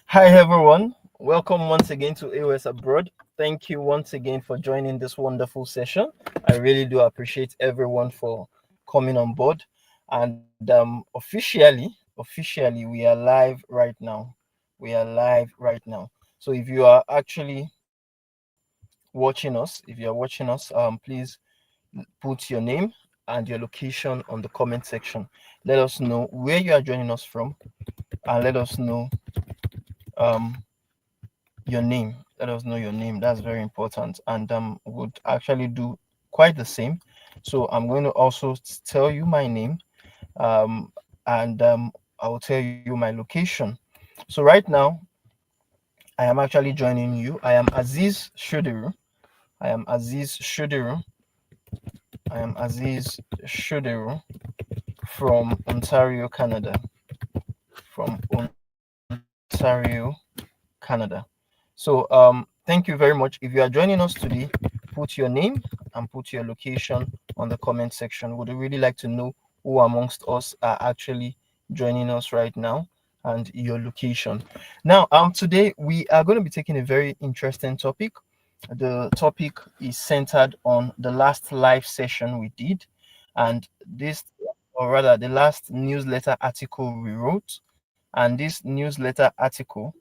Hi everyone, welcome once again to A.O.S Abroad. Thank you once again for joining this wonderful session. I really do appreciate everyone for coming on board. And officially, we are live right now. We are live right now. So if you are actually watching us, please put your name and your location on the comment section. Let us know where you are joining us from, and let us know um your name. Let us know your name. That's very important, and would actually do quite the same. So I'm going to also tell you my name, um and I will tell you my location. So right now I am actually joining you. I am Aziz Shudiru. I am Aziz Shudiru. I am Aziz Shudiru from Ontario, Canada. From Ontario, Canada. So thank you very much. If you are joining us today, put your name and put your location on the comment section. Would really like to know who amongst us are actually joining us right now and your location. Now, today we are going to be taking a very interesting topic. The topic is centered on the last live session we did, and this, or rather, the last newsletter article we wrote. And this newsletter article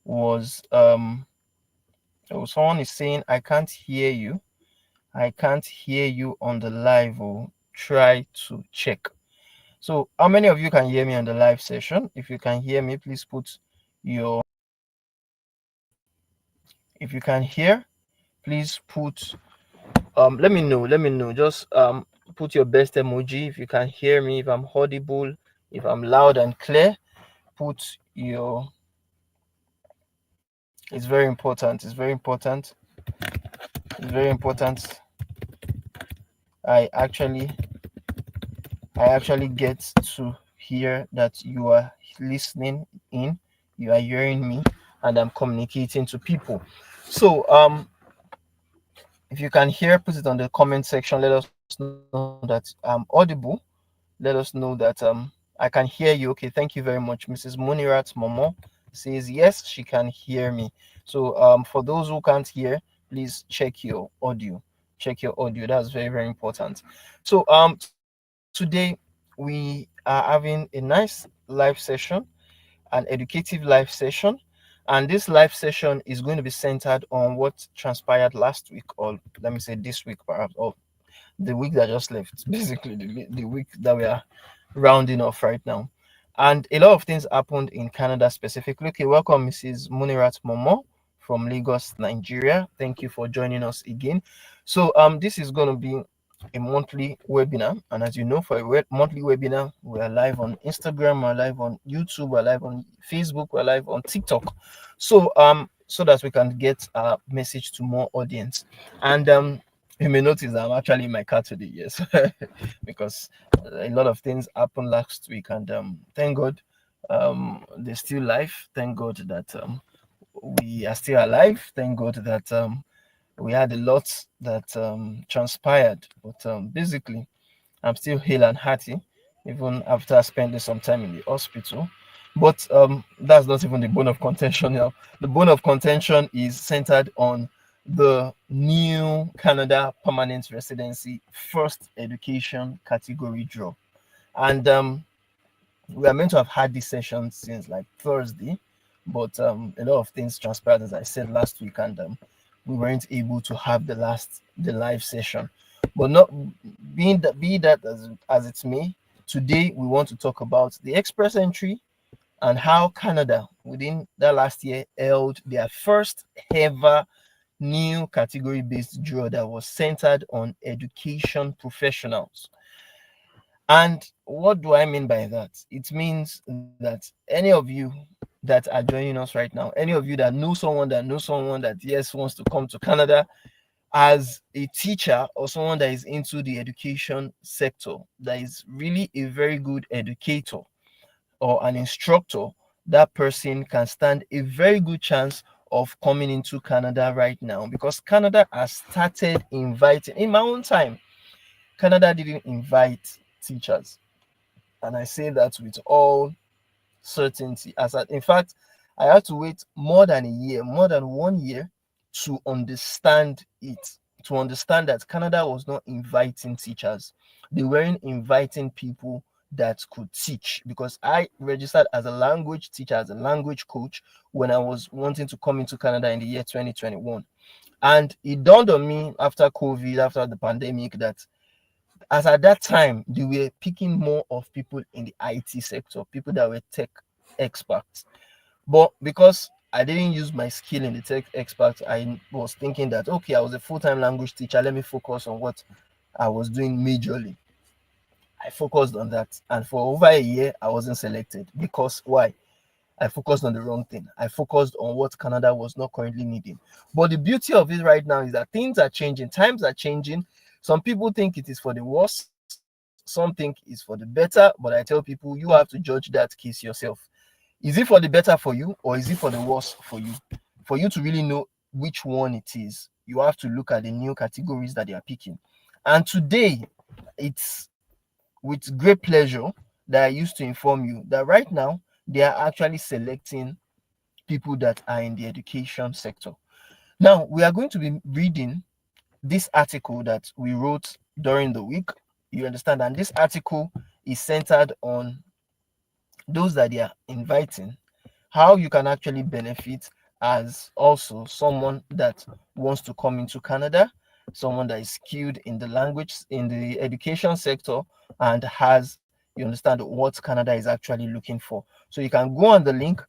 was someone is saying, I can't hear you. I can't hear you on the live. Oh, try to check. So how many of you can hear me on the live session? If you can hear me, please put your, if you can hear, please put let me know. Just put your best emoji if you can hear me, if I'm audible, if I'm loud and clear. Put your, it's very important. It's very important. It's very important. I actually I actually get to hear that you are listening in, you are hearing me, and I'm communicating to people. So if you can hear, put it on the comment section. Let us know that I'm audible. Let us know that I can hear you. Okay, thank you very much. Mrs. Munirat Momo says yes, she can hear me. So for those who can't hear, please check your audio. Check your audio. That's very, very important. So today we are having a nice live session, an educative live session. And this live session is going to be centered on what transpired last week, or let me say this week, perhaps, or the week that just left, basically the week that we are rounding off right now. And a lot of things happened in Canada specifically. Okay, welcome, Mrs. Munirat Momo from Lagos, Nigeria. Thank you for joining us again. So this is going to be a monthly webinar, and as you know, for a monthly webinar, we are live on Instagram, we're live on YouTube, we're live on Facebook, we're live on TikTok. So so that we can get our message to more audience. And you may notice I'm actually in my car today, yes, because a lot of things happened last week, and thank God they're still live. Thank God that we are still alive. Thank God that we had a lot that transpired, but basically, I'm still hale and hearty, even after spending some time in the hospital. But that's not even the bone of contention now. The bone of contention is centered on the new Canada permanent residency first education category draw. And we are meant to have had this session since like Thursday, but a lot of things transpired, as I said last week, and we weren't able to have the live session. But not be that as it may, today we want to talk about the express entry and how Canada within that last year held their first ever new category based draw that was centered on education professionals. And what do I mean by that? It means that any of you that are joining us right now, any of you that knows someone that, yes, wants to come to Canada as a teacher or someone that is into the education sector, that is really a very good educator or an instructor, that person can stand a very good chance of coming into Canada right now, because Canada has started inviting. In my own time, Canada didn't invite teachers, and I say that with all certainty. In fact, I had to wait more than a year, more than 1 year, to understand it, to understand that Canada was not inviting teachers. They weren't inviting people that could teach, because I registered as a language teacher, as a language coach, when I was wanting to come into Canada in the year 2021. And it dawned on me after COVID, after the pandemic, that as at that time, they were picking more of people in the IT sector, people that were tech experts. But because I didn't use my skill in the tech experts, I was thinking that, okay, I was a full-time language teacher, let me focus on what I was doing majorly. I focused on that. And for over a year, I wasn't selected. Because why? I focused on the wrong thing. I focused on what Canada was not currently needing. But the beauty of it right now is that things are changing, times are changing. Some people think it is for the worse, some think it's for the better. But I tell people, you have to judge that case yourself. Is it for the better for you, or is it for the worse for you? For you to really know which one it is, you have to look at the new categories that they are picking. And today, it's with great pleasure that I used to inform you that right now they are actually selecting people that are in the education sector. Now, we are going to be reading this article that we wrote during the week. You understand? And this article is centered on those that they are inviting, how you can actually benefit as also someone that wants to come into Canada, someone that is skilled in the language, in the education sector, and has, you understand, what Canada is actually looking for. So you can go on the link.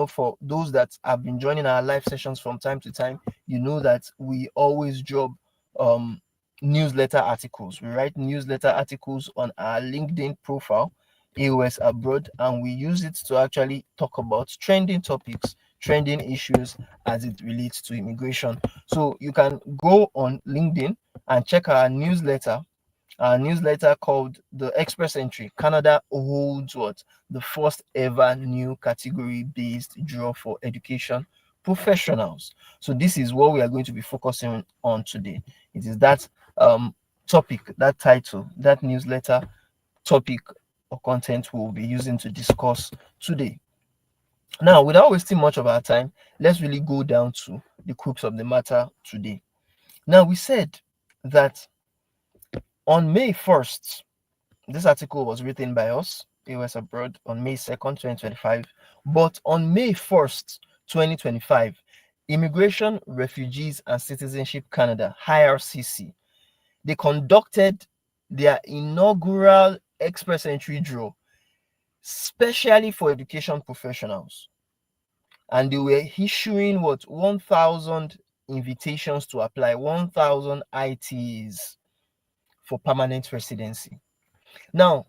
For those that have been joining our live sessions from time to time, you know that we always drop um, newsletter articles. We write newsletter articles on our LinkedIn profile, A.O.S abroad, and we use it to actually talk about trending topics, trending issues as it relates to immigration. So you can go on LinkedIn and check our newsletter called the Express Entry. Canada holds what? The first ever new category based draw for education professionals. So this is what we are going to be focusing on today. It is that topic, that title, that newsletter topic or content we'll be using to discuss today. Now, without wasting much of our time, let's really go down to the crux of the matter today. Now, we said that on May 1st, this article was written by us, A.O.S abroad, on May 2nd, 2025. But on May 1st, 2025, Immigration, Refugees and Citizenship Canada, IRCC, they conducted their inaugural express entry draw, specially for education professionals. And they were issuing what? 1,000 invitations to apply, 1,000 ITAs for permanent residency. Now,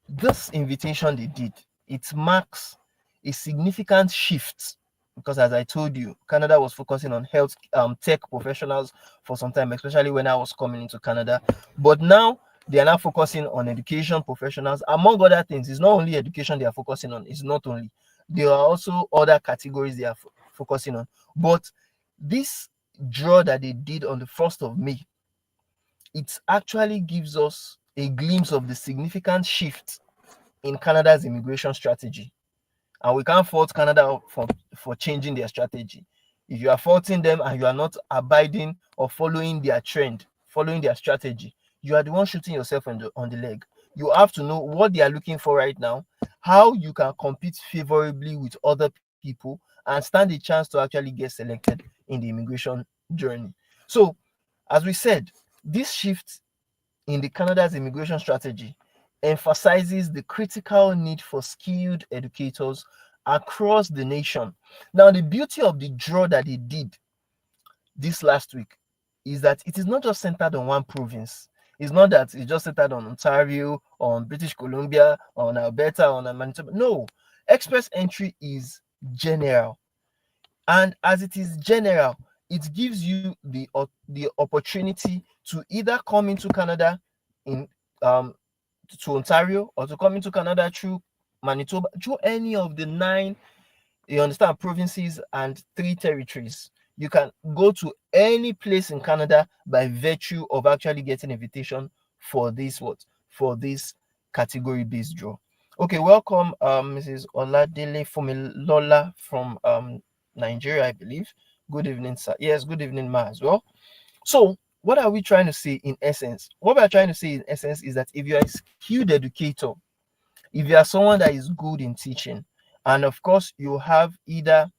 this invitation they did, it marks a significant shift, because as I told you, Canada was focusing on health tech professionals for some time, especially when I was coming into Canada. But now they are now focusing on education professionals. Among other things, it's not only education they are focusing on, it's not only, there are also other categories they are focusing on. But this draw that they did on the 1st of May, it actually gives us a glimpse of the significant shift in Canada's immigration strategy. And we can't fault Canada for changing their strategy. If you are faulting them and you are not abiding or following their trend, following their strategy, you are the one shooting yourself on the leg. You have to know what they are looking for right now, how you can compete favorably with other people, and stand a chance to actually get selected in the immigration journey. So, as we said, this shift in the Canada's immigration strategy emphasizes the critical need for skilled educators across the nation. Now, the beauty of the draw that they did this last week is that it is not just centered on one province. It's not that it's just centered on Ontario, on British Columbia, on Alberta, on Manitoba. No, express entry is general. And as it is general, it gives you the opportunity to either come into Canada in to Ontario, or to come into Canada through Manitoba, through any of the 9, you understand, provinces and 3 territories. You can go to any place in Canada by virtue of actually getting invitation for this category based draw. Okay, welcome, Mrs. Oladele Fumilola from Nigeria, I believe. Good evening, sir. Yes, good evening, ma, as well. So, what are we trying to say in essence? What we are trying to say in essence is that if you are a skilled educator, if you are someone that is good in teaching, and of course you have either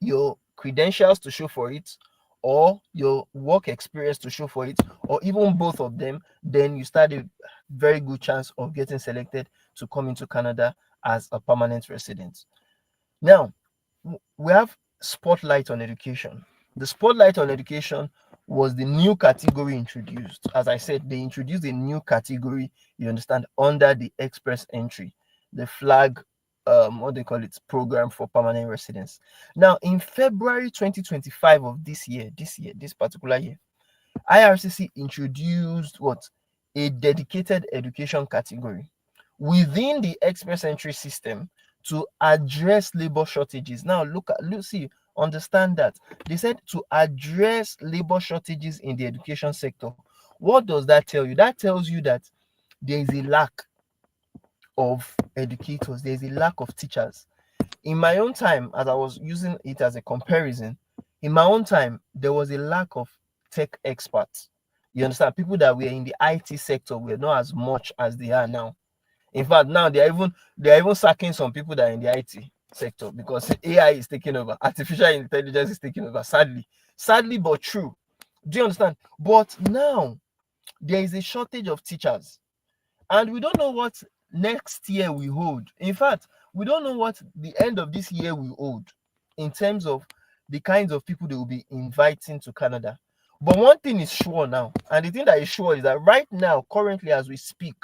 your credentials to show for it or your work experience to show for it, or even both of them, then you stand a very good chance of getting selected to come into Canada as a permanent resident. Now, we have spotlight on education. The spotlight on education was the new category introduced. As I said, they introduced a new category, you understand, under the express entry, the flag, what they call it, program for permanent residents. Now, in February 2025 of this particular year, IRCC introduced what? A dedicated education category within the express entry system to address labor shortages. Now, see, understand that they said to address labor shortages in the education sector. What does that tell you? That tells you that there is a lack of educators, there is a lack of teachers. In my own time, as I was using it as a comparison, in my own time, there was a lack of tech experts. You understand? People that were in the IT sector were not as much as they are now. In fact, now they are even sacking some people that are in the IT sector because AI is taking over, artificial intelligence is taking over. Sadly, but true. Do you understand? But now there is a shortage of teachers, and we don't know what next year will hold. In fact, we don't know what the end of this year will hold in terms of the kinds of people they will be inviting to Canada. But one thing is sure now, and the thing that is sure is that right now, currently as we speak,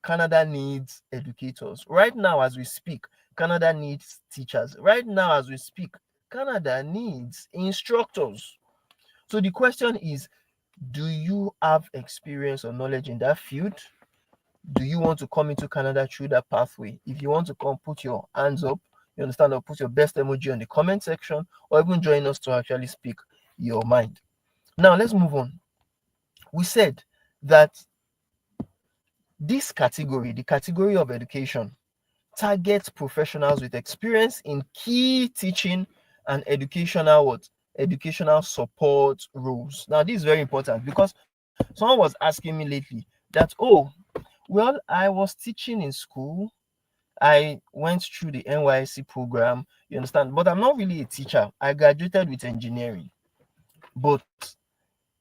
Canada needs educators. Right now, as we speak, Canada needs teachers. Right now, as we speak, Canada needs instructors. So the question is, do you have experience or knowledge in that field? Do you want to come into Canada through that pathway? If you want to come, put your hands up, you understand, or put your best emoji on the comment section, or even join us to actually speak your mind. Now, let's move on. We said that this category, the category of education, targets professionals with experience in key teaching and educational support roles. Now, this is very important because someone was asking me lately that, oh, well, I was teaching in school. I went through the NYSC program, you understand, but I'm not really a teacher. I graduated with engineering, but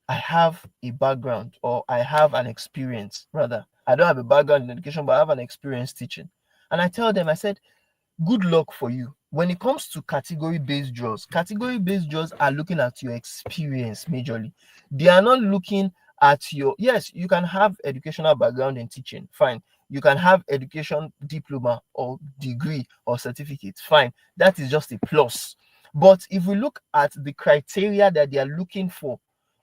I have a background, or I have an experience, rather. I don't have a background in education, but I have an experience teaching. And I tell them, I said, good luck for you. When it comes to category based jobs are looking at your experience majorly. They are not looking at your, yes, you can have educational background in teaching, fine. You can have education diploma or degree or certificate, fine. That is just a plus. But if we look at the criteria that they are looking for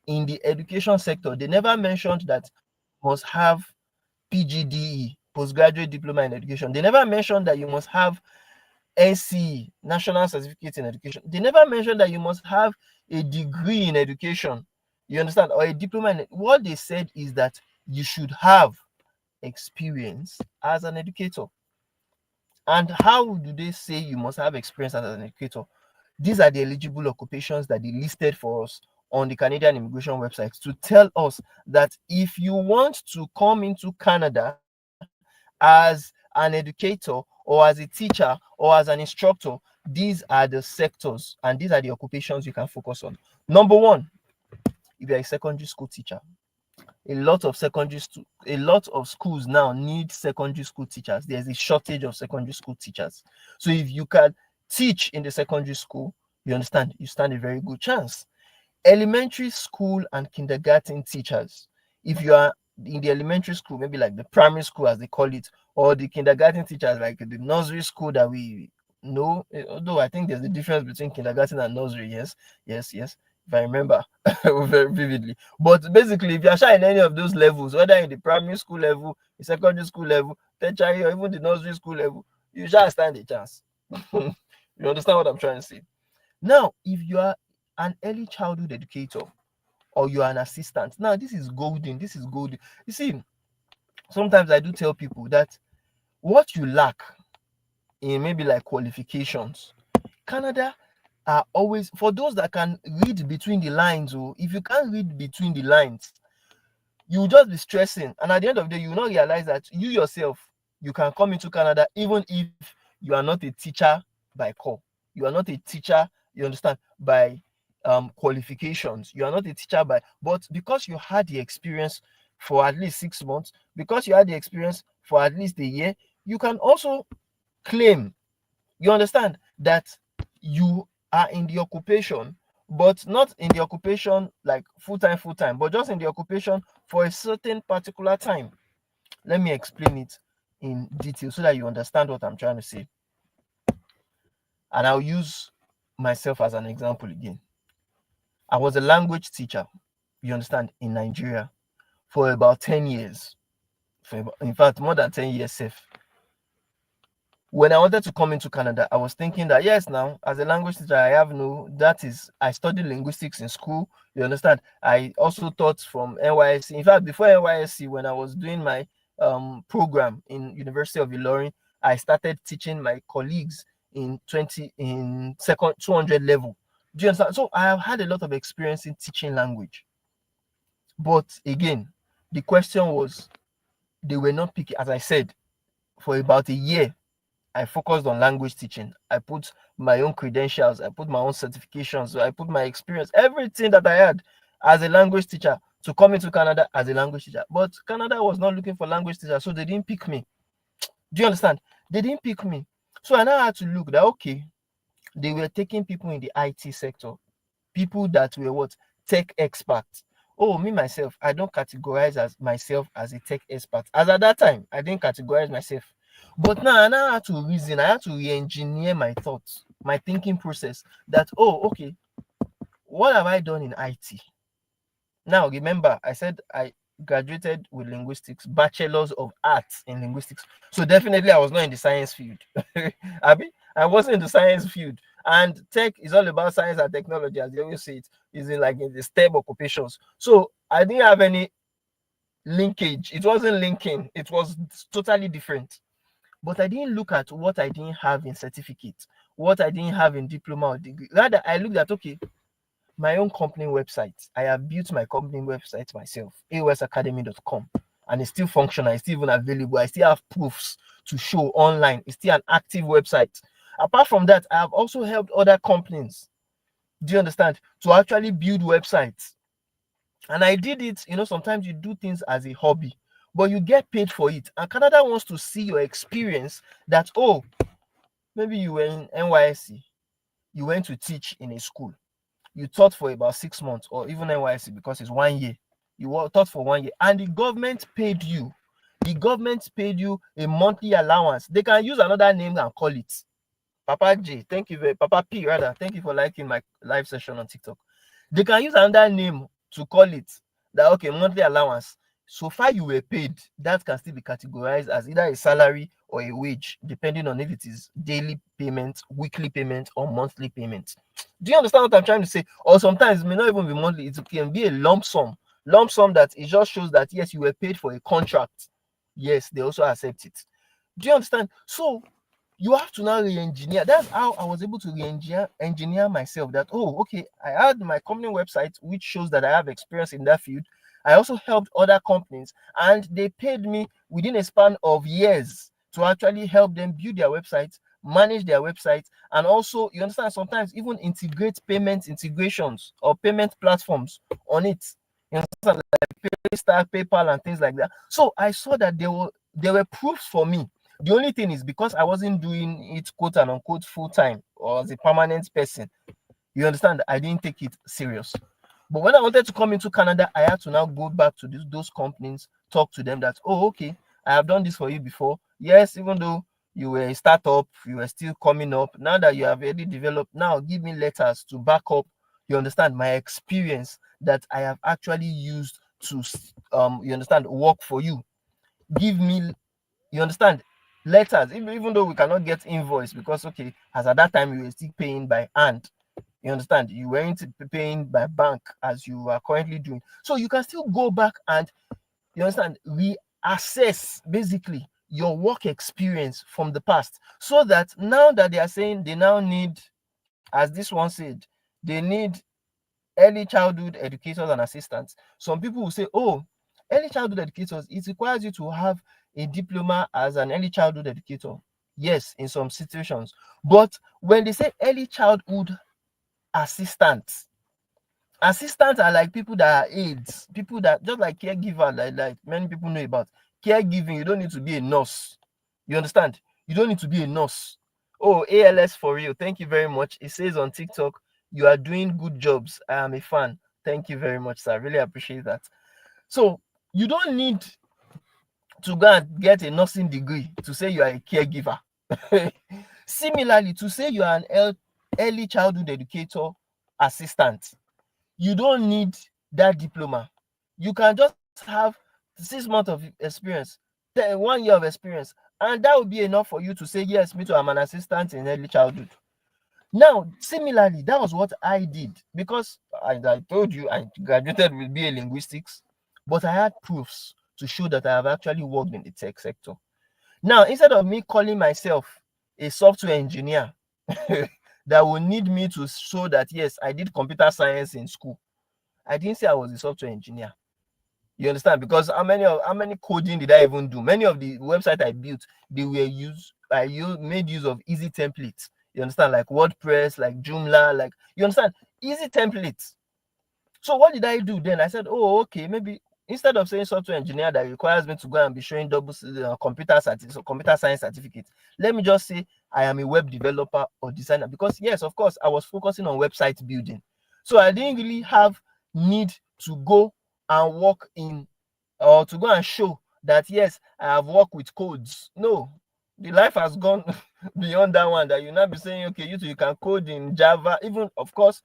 in the education sector, they never mentioned that you must have PGDE, postgraduate diploma in education. They never mentioned that you must have NCE, National Certificate in Education. They never mentioned that you must have a degree in education. You understand? Or a diploma in, what they said is that you should have experience as an educator. And how do they say you must have experience as an educator? These are the eligible occupations that they listed for us on the Canadian immigration website to tell us that if you want to come into Canada as an educator or as a teacher or as an instructor, these are the sectors and these are the occupations you can focus on. Number one, if you're a secondary school teacher, a lot of schools now need secondary school teachers. There's a shortage of secondary school teachers. So if you can teach in the secondary school, you understand, you stand a very good chance. Elementary school and kindergarten teachers, if you are in the elementary school, maybe like the primary school as they call it, or the kindergarten teachers like the nursery school that we know, although I think there's a difference between kindergarten and nursery. Yes, if I remember very vividly. But basically, if you're shy in any of those levels, whether in the primary school level, the secondary school level, tertiary, or even the nursery school level, you shall stand a chance. You understand what I'm trying to say? Now, if you are an early childhood educator or you are an assistant, now this is golden. You see, sometimes I do tell people that what you lack in maybe like qualifications, Canada are always for those that can read between the lines. Or if you can't read between the lines, you will just be stressing, and at the end of the day, you will not realize that you yourself, you can come into Canada even if you are not a teacher by call, you are not a teacher, you understand, by qualifications, you are not a teacher by, but because you had the experience for at least 6 months, because you had the experience for at least a year, you can also claim, you understand, that you are in the occupation, but not in the occupation like full time, but just in the occupation for a certain particular time. Let me explain it in detail so that you understand what I'm trying to say. And I'll use myself as an example again. I was a language teacher, you understand, in Nigeria for about 10 years. In fact, more than 10 years safe. When I wanted to come into Canada, I was thinking that yes, now as a language teacher, I have no, that is, I studied linguistics in school. You understand? I also taught from NYSC. In fact, before NYSC, when I was doing my program in University of Ilorin, I started teaching my colleagues in second 200 level. Do you understand? So I have had a lot of experience in teaching language. But again, the question was, they were not picky. As I said, for about a year, I focused on language teaching. I put my own credentials, I put my own certifications, I put my experience, everything that I had as a language teacher to come into Canada as a language teacher. But Canada was not looking for language teachers, so they didn't pick me. Do you understand? They didn't pick me. So I now had to look that, okay, they were taking people in the IT sector, people that were what? Tech experts. Oh, me myself, I don't categorize as myself as a tech expert. As at that time, I didn't categorize myself. But now I now had to reason, I had to re-engineer my thoughts, my thinking process. That, oh, okay, what have I done in IT? Now remember, I said I graduated with linguistics, bachelor's of arts in linguistics. So definitely I was not in the science field. I wasn't in the science field. And tech is all about science and technology, as they always say it, is in like in the STEM occupations. So I didn't have any linkage. It wasn't linking, it was totally different. But I didn't look at what I didn't have in certificate, what I didn't have in diploma or degree. Rather, I looked at, okay, my own company website. I have built my company website myself, aosacademy.com, and it's still functional, it's still even available. I still have proofs to show online. It's still an active website. Apart from that, I have also helped other companies, do you understand, to actually build websites. And I did it, sometimes you do things as a hobby, but you get paid for it. And Canada wants to see your experience that, oh, maybe you were in NYSC, you went to teach in a school, you taught for about 6 months, or even NYC because it's 1 year. You taught for 1 year, and the government paid you. The government paid you a monthly allowance. They can use another name and call it. Papa J, thank you very Papa P rather. Thank you for liking my live session on TikTok. They can use another name to call it. That okay, monthly allowance. So far you were paid, that can still be categorized as either a salary or a wage, depending on if it is daily payment, weekly payment, or monthly payment. Do you understand what I'm trying to say? Or sometimes it may not even be monthly, it can be a lump sum. Lump sum that it just shows that yes, you were paid for a contract. Yes, they also accept it. Do you understand? So you have to now re-engineer. That's how I was able to re-engineer myself. That, oh, okay, I had my company website, which shows that I have experience in that field. I also helped other companies, and they paid me within a span of years to actually help them build their websites, manage their websites, and also, you understand, sometimes even integrate payment integrations or payment platforms on it. You understand, like Paystar, PayPal, and things like that. So I saw that there were proofs for me. The only thing is, because I wasn't doing it quote and unquote full time or as a permanent person, you understand, I didn't take it serious. But when I wanted to come into Canada, I had to now go back to those companies, talk to them that, oh, okay, I have done this for you before. Yes, even though you were a startup, you were still coming up. Now that you have already developed, now give me letters to back up, you understand, my experience that I have actually used to, you understand, work for you. Give me, you understand, letters, even though we cannot get invoice because, okay, as at that time you were still paying by hand. You understand? You weren't paying by bank as you are currently doing. So you can still go back and, you understand, reassess basically your work experience from the past, so that now that they are saying they now need, as this one said, they need early childhood educators and assistants. Some people will say, oh, early childhood educators, it requires you to have a diploma as an early childhood educator. Yes, in some situations. But when they say early childhood assistants, assistants are like people that are aides, people that just like caregiver, like many people know about caregiving. You don't need to be a nurse. You understand? You don't need to be a nurse. Oh, ALS for real. Thank you very much. It says on TikTok, you are doing good jobs. I am a fan. Thank you very much, sir. Really appreciate that. So you don't need to go and get a nursing degree to say you are a caregiver. Similarly, to say you are an early childhood educator assistant, you don't need that diploma. You can just have 6 months of experience, 1 year of experience, and that will be enough for you to say, yes, me too, I'm an assistant in early childhood. Now, similarly, that was what I did, because I told you I graduated with BA linguistics, but I had proofs to show that I have actually worked in the tech sector. Now, instead of me calling myself a software engineer that will need me to show that, yes, I did computer science in school, I didn't say I was a software engineer. You understand? Because how many coding did I even do? Many of the websites I built, I made use of easy templates. You understand? Like WordPress, like Joomla, like, you understand? Easy templates. So what did I do then? I said, oh, okay, maybe instead of saying software engineer that requires me to go and be showing computer science certificate, let me just say I am a web developer or designer. Because yes, of course, I was focusing on website building. So I didn't really have need to go and work in, or to go and show that, yes, I have worked with codes. No, the life has gone beyond that one, that you now be saying, okay, you can code in Java. Even, of course,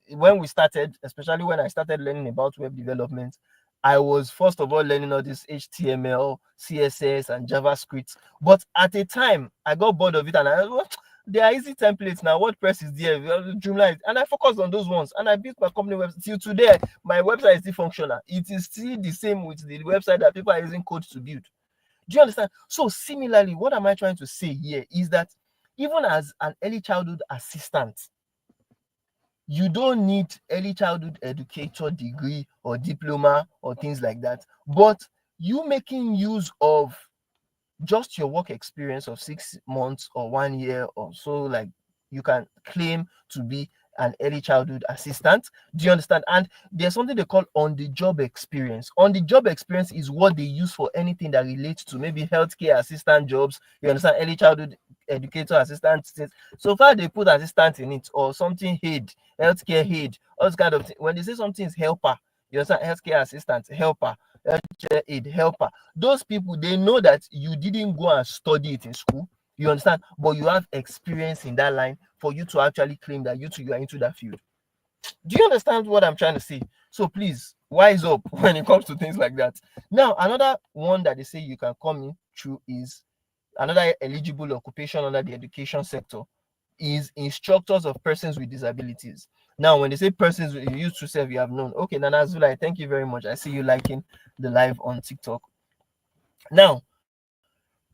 when we started, especially when I started learning about web development, I was first of all learning all this HTML, CSS, and JavaScript. But at a time, I got bored of it, and there are easy templates now. WordPress is there, Joomla, and I focused on those ones. And I built my company website. Till today, my website is still functional. It is still the same with the website that people are using code to build. Do you understand? So similarly, what am I trying to say here is that even as an early childhood assistant, you don't need early childhood educator degree or diploma or things like that, but you making use of just your work experience of 6 months or 1 year or so, like, you can claim to be an early childhood assistant. Do you understand? And there's something they call on the job experience. On the job experience is what they use for anything that relates to maybe healthcare assistant jobs. You understand? Early childhood educator assistant. So far they put assistant in it, or something aid, healthcare aid, all those kind of things. When they say something is helper, you understand? Healthcare assistant, helper, healthcare aid, helper. Those people, they know that you didn't go and study it in school. You understand? But you have experience in that line for you to actually claim that you are into that field. Do you understand what I'm trying to say? So please wise up when it comes to things like that. Now, another one that they say you can come in through is another eligible occupation under the education sector is instructors of persons with disabilities. Now, when they say persons, you used to say you have known. Okay, Nana Zulai, thank you very much. I see you liking the live on TikTok. Now,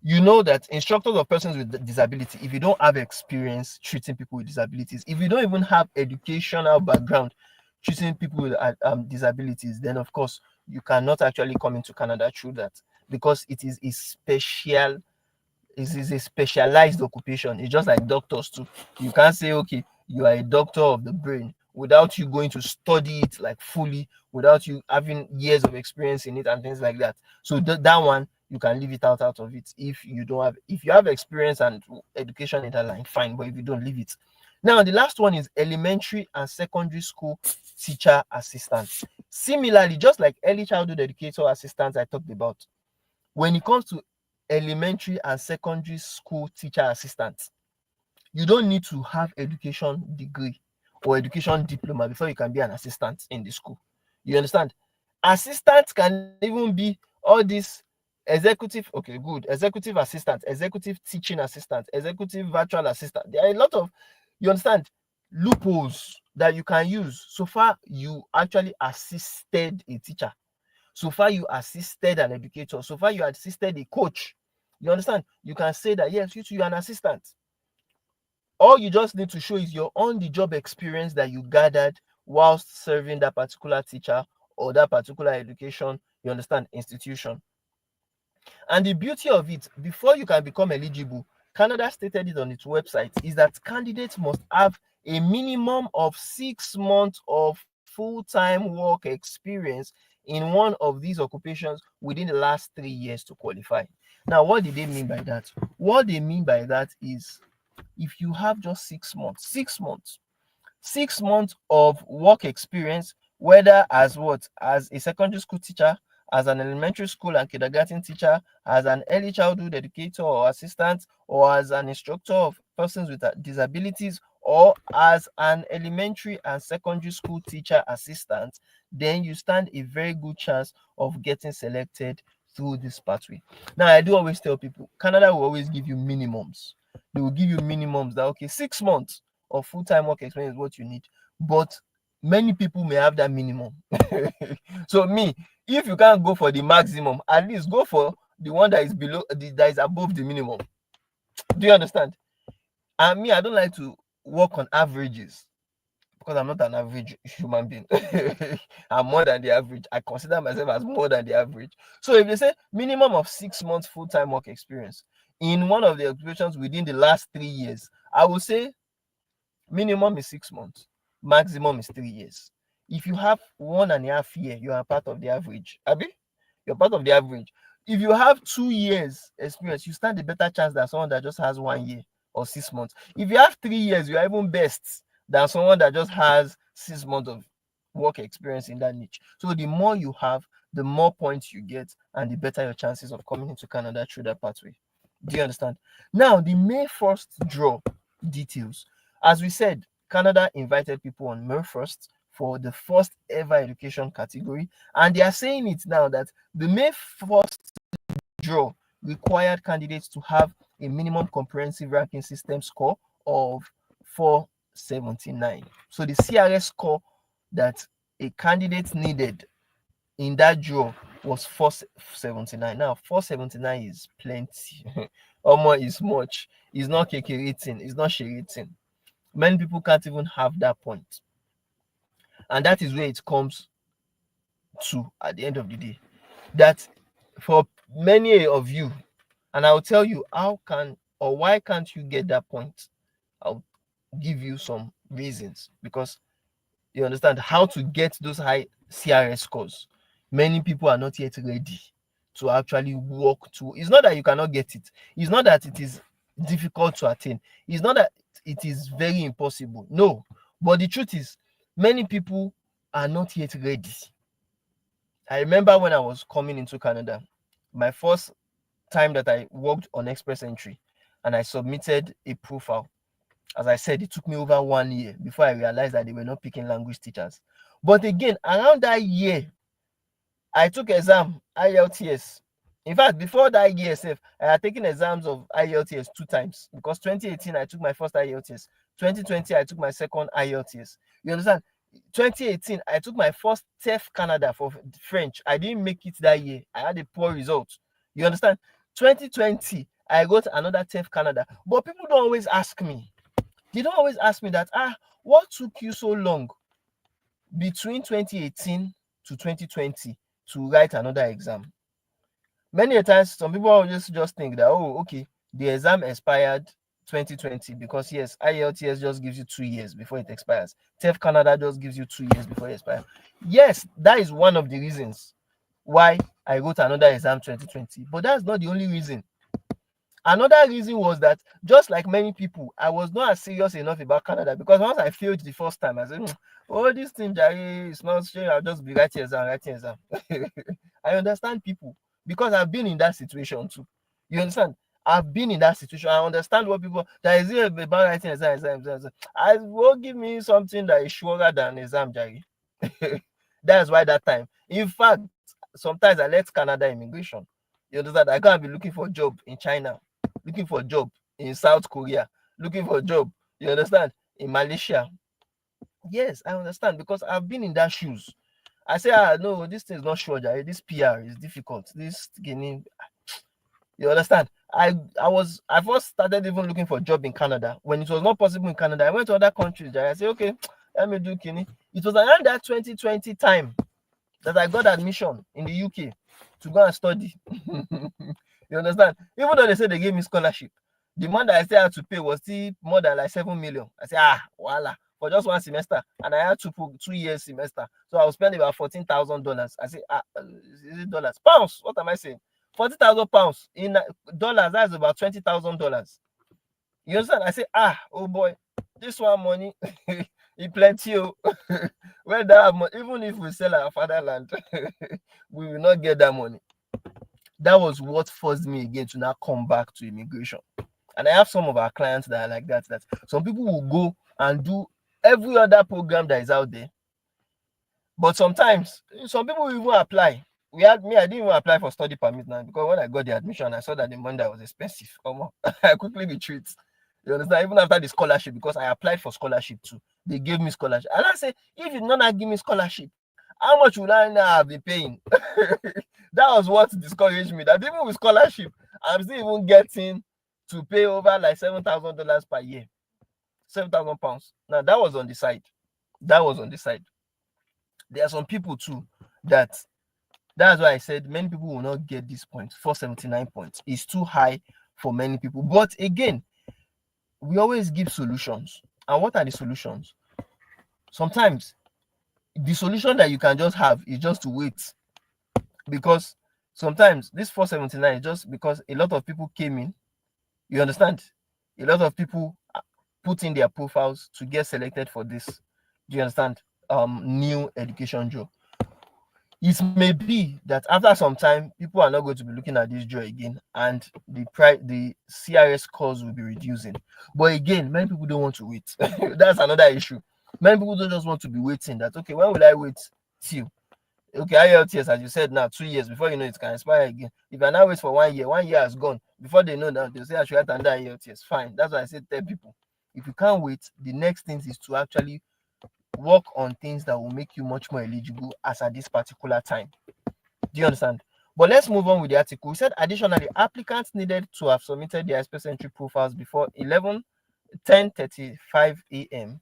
you know that instructors of persons with disability, if you don't have experience treating people with disabilities, if you don't even have educational background treating people with disabilities, then of course you cannot actually come into Canada through that, because it is a specialized occupation. It's just like doctors too. You can't say, okay, you are a doctor of the brain without you going to study it like fully, without you having years of experience in it and things like that. So that one, you can leave it out of it. If you don't have, if you have experience and education in that line, fine. But if you don't, leave it. Now, the last one is elementary and secondary school teacher assistant. Similarly, just like early childhood educator assistants I talked about, when it comes to elementary and secondary school teacher assistants, you don't need to have education degree or education diploma before you can be an assistant in the school. You understand? Assistants can even be all these executive, okay, good, executive assistant, executive teaching assistant, executive virtual assistant. There are a lot of, you understand, loopholes that you can use so far you actually assisted a teacher, so far you assisted an educator, so far you assisted a coach. You understand? You can say that, yes, you're an assistant. All you just need to show is your on-the-job experience that you gathered whilst serving that particular teacher or that particular education, you understand, institution. And the beauty of it, before you can become eligible, Canada stated it on its website, is that candidates must have a minimum of 6 months of full-time work experience in one of these occupations within the last 3 years to qualify. Now, what did they mean by that? What they mean by that is, if you have just 6 months, 6 months, 6 months of work experience, whether as what, as a secondary school teacher, as an elementary school and kindergarten teacher, as an early childhood educator or assistant, or as an instructor of persons with disabilities, or as an elementary and secondary school teacher assistant, then you stand a very good chance of getting selected through this pathway. Now, I do always tell people, Canada will always give you minimums. They will give you minimums that, okay, 6 months of full-time work experience is what you need, but many people may have that minimum. So me, if you can't go for the maximum, at least go for the one that is below, that is above the minimum. Do you understand? And me, I don't like to work on averages, because I'm not an average human being. I'm more than the average. I consider myself as more than the average. So if they say minimum of 6 months full-time work experience in one of the occupations within the last 3 years, I will say minimum is 6 months, maximum is 3 years. If you have 1.5 years, you are part of the average. Abi, you're part of the average. If you have 2 years experience, you stand a better chance than someone that just has 1 year or 6 months. If you have 3 years, you are even best than someone that just has 6 months of work experience in that niche. So the more you have, the more points you get, and the better your chances of coming into Canada through that pathway. Do you understand? Now, the May 1st draw details. As we said, Canada invited people on May 1st for the first ever education category, and they are saying it now that the May 1st draw required candidates to have a minimum comprehensive ranking system score of 479. So the CRS score that a candidate needed in that draw was 479. Now, 479 is plenty. Almost is much. It's not KK rating, it's not share rating. Many people can't even have that point. And that is where it comes to at the end of the day. That for many of you, and I'll tell you how can or why can't you get that point. I'll give you some reasons, because you understand how to get those high CRS scores. Many people are not yet ready to actually walk to. It's not that you cannot get it. It's not that it is difficult to attain. It's not that it is very impossible. No. But the truth is, many people are not yet ready. I remember when I was coming into Canada, my first time that I worked on Express Entry and I submitted a profile. As I said, it took me over 1 year before I realized that they were not picking language teachers. But again, around that year, I took exam IELTS. In fact, before that year itself, I had taken exams of IELTS 2 times, because 2018 I took my first IELTS, 2020 I took my second IELTS. You understand? 2018 I took my first TEF Canada for French. I didn't make it that year. I had a poor result. You understand? 2020 I got another TEF Canada. But people don't always ask me. They don't always ask me that, what took you so long between 2018 to 2020 to write another exam? Many a times, some people will just think that, oh, okay, the exam expired 2020, because yes, IELTS just gives you 2 years before it expires. TEF Canada just gives you 2 years before it expires. Yes, that is one of the reasons why I wrote another exam 2020, but that's not the only reason. Another reason was that, just like many people, I was not as serious enough about Canada, because once I failed the first time, I said, oh, this thing, Jerry, it's not strange. I'll just be writing exam. I understand people, because I've been in that situation too. You understand? I've been in that situation. I understand what people, that is it about writing exam. I will give me something that is surer than exam, Jerry. That's why that time. In fact, sometimes I left Canada immigration. You understand? I can't be looking for a job in China, looking for a job in South Korea, looking for a job, you understand, in Malaysia. Yes, I understand, because I've been in that shoes. I say, no, this thing is not sure, Jare. This PR is difficult. This getting, you understand? I first started even looking for a job in Canada. When it was not possible in Canada, I went to other countries. I said, okay, let me do Kini. It was around that 2020 time that I got admission in the UK to go and study. You understand? Even though they said they gave me scholarship, the amount that I still had to pay was still more than like 7 million. I said, voila, for just one semester. And I had to put 2 years semester. So I was spending about $14,000. I said, is it dollars? Pounds. What am I saying? 40,000 pounds in dollars. That's about $20,000. You understand? I say, oh boy, this one money, it plenty. Well, that even if we sell our fatherland, we will not get that money. That was what forced me again to now come back to immigration. And I have some of our clients that are like that. That some people will go and do every other program that is out there. But sometimes some people will even apply. I didn't even apply for study permit now, because when I got the admission, I saw that the money was expensive. I quickly retreat. You understand? Even after the scholarship, because I applied for scholarship too. They gave me scholarship. And I say, if you do not give me scholarship, how much would I now have been paying? That was what discouraged me. That even with scholarship, I'm still even getting to pay over like $7,000 per year. 7,000 pounds. Now that was on the side. There are some people too that's why I said many people will not get this point. 479 points is too high for many people. But again, we always give solutions. And what are the solutions? Sometimes the solution that you can just have is just to wait, because sometimes this 479 is just because a lot of people came in. You understand? A lot of people put in their profiles to get selected for this. Do you understand? New education job. It may be that after some time, people are not going to be looking at this job again, and the CRS scores will be reducing. But again, many people don't want to wait. That's another issue. Many people don't just want to be waiting. That okay, when will I wait till? Okay, IELTS, as you said, now 2 years before you know it can expire again. If I now wait for 1 year, 1 year has gone. Before they know that, they'll say I should write under IELTS. Fine. That's why I said tell people, if you can't wait, the next thing is to actually work on things that will make you much more eligible as at this particular time. Do you understand? But let's move on with the article. We said additionally, applicants needed to have submitted their express entry profiles before 10:35 a.m.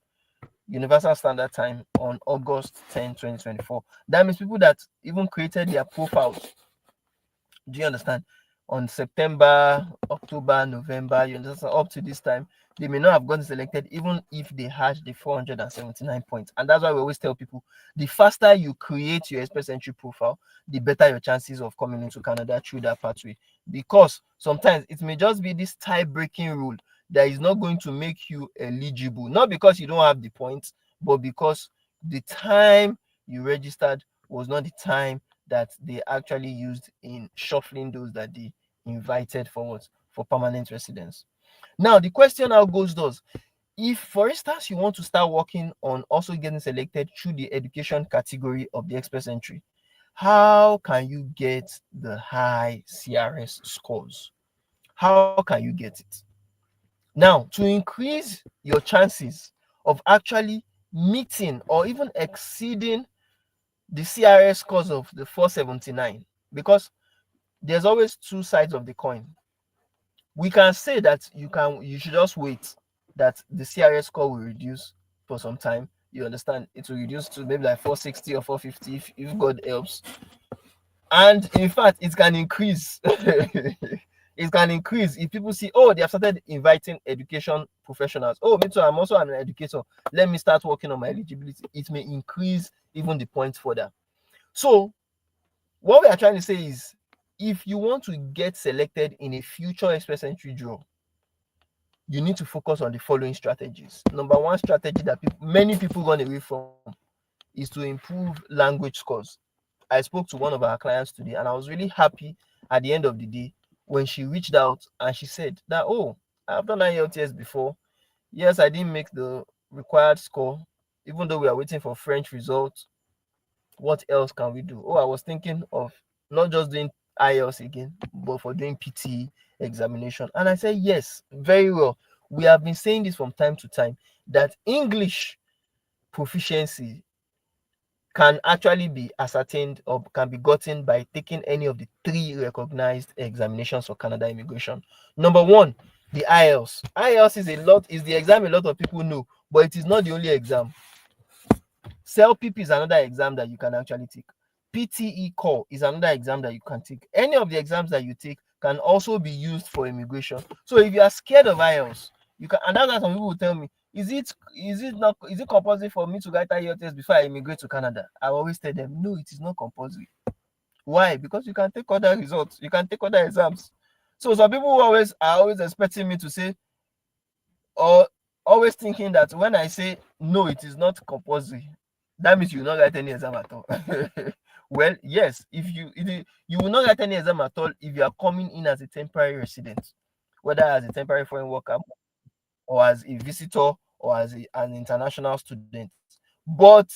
Universal Standard Time on August 10, 2024. That means people that even created their profiles, do you understand, on September, October, November, you understand, up to this time, they may not have gotten selected even if they had the 479 points. And that's why we always tell people, the faster you create your express entry profile, the better your chances of coming into Canada through that pathway. Because sometimes it may just be this tie-breaking rule that is not going to make you eligible, not because you don't have the points, but because the time you registered was not the time that they actually used in shuffling those that they invited for what? For permanent residence. Now the question now goes thus: if for instance you want to start working on also getting selected through the education category of the express entry, how can you get the high CRS scores? How can you get it? Now, to increase your chances of actually meeting or even exceeding the CRS scores of the 479, because there's always two sides of the coin. We can say that you should just wait, that the CRS score will reduce for some time. You understand? It will reduce to maybe like 460 or 450 if God helps. And in fact, it can increase. It can increase if people see, oh, they have started inviting education professionals. Oh, me too, I'm also an educator. Let me start working on my eligibility. It may increase even the points further. So what we are trying to say is, if you want to get selected in a future express entry draw, you need to focus on the following strategies. Number one strategy that many people run away from is to improve language scores. I spoke to one of our clients today, and I was really happy at the end of the day when she reached out and she said that, oh, I've done IELTS before. Yes, I didn't make the required score, even though we are waiting for French results. What else can we do? Oh, I was thinking of not just doing IELTS again, but for doing PT examination. And I said, yes, very well. We have been saying this from time to time, that English proficiency can actually be ascertained or can be gotten by taking any of the 3 recognized examinations for Canada immigration. Number 1, the IELTS. IELTS is the exam a lot of people know, but it is not the only exam. CELPIP is another exam that you can actually take. PTE core is another exam that you can take. Any of the exams that you take can also be used for immigration. So if you are scared of IELTS, you can, and that's why some people will tell me, is it compulsory for me to write IELTS before I immigrate to Canada? I always tell them, no, it is not compulsory. Why? Because you can take other results, you can take other exams. So some people are always expecting me to say, or always thinking that when I say no, it is not compulsory, that means you will not write any exam at all. Well, yes, you will not write any exam at all if you are coming in as a temporary resident, whether as a temporary foreign worker or as a visitor or as an international student. But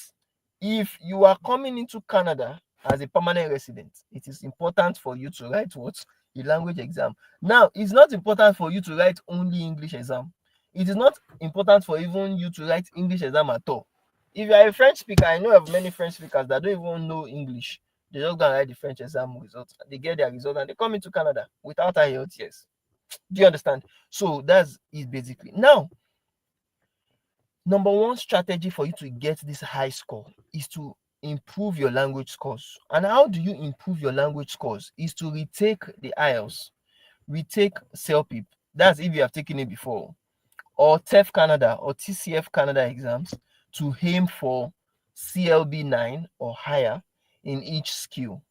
if you are coming into Canada as a permanent resident, it is important for you to write what? A language exam. Now, it's not important for you to write only English exam. It is not important for even you to write English exam at all. If you are a French speaker, I know of many French speakers that don't even know English. They just go and write the French exam results. They get their result and they come into Canada without IELTS. Do you understand? So that's it basically. Now, number 1 strategy for you to get this high score is to improve your language scores. And how do you improve your language scores? Is to retake the IELTS, retake CELPIP. That's if you have taken it before, or TEF Canada or TCF Canada exams to aim for CLB 9 or higher in each skill.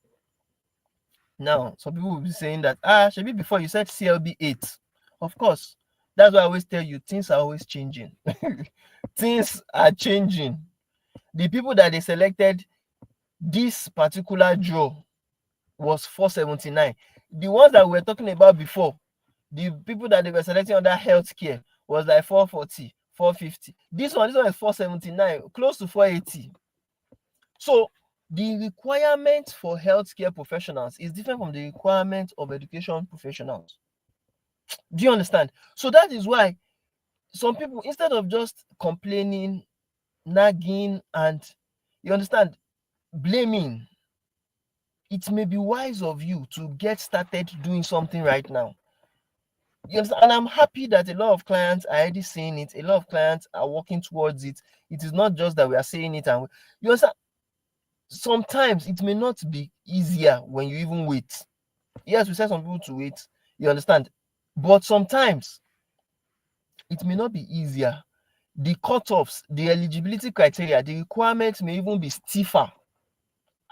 Now, some people will be saying that, Shebi, before you said CLB 8. Of course, that's why I always tell you, things are always changing. Things are changing. The people that they selected this particular draw was 479. The ones that we were talking about before, the people that they were selecting under healthcare was like 440, 450. This one is 479, close to 480. So the requirement for healthcare professionals is different from the requirement of education professionals. Do you understand? So that is why some people, instead of just complaining, nagging, and you understand, blaming, it may be wise of you to get started doing something right now. You understand? And I'm happy that a lot of clients are already seeing it. A lot of clients are working towards it. It is not just that we are saying it and you understand. Sometimes it may not be easier when you even wait. Yes, we said some people to wait. You understand? But sometimes it may not be easier. The cutoffs, the eligibility criteria, the requirements may even be stiffer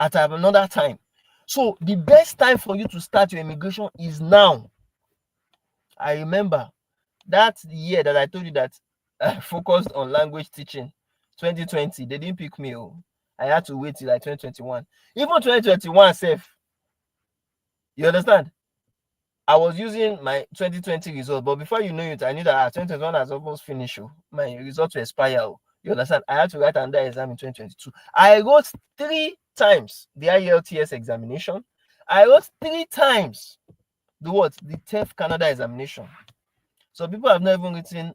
at another time. So the best time for you to start your immigration is now. I remember that year that I told you that I focused on language teaching, 2020, they didn't pick me. Oh, I had to wait till like 2021. Even 2021 safe. You understand? I was using my 2020 result, but before you know it, I knew that 2021 has almost finished. Oh, my result to expire. Oh. You understand? I had to write another exam in 2022. I wrote 3 times the IELTS examination. I wrote 3 times the what? The TEF Canada examination. So people have not even written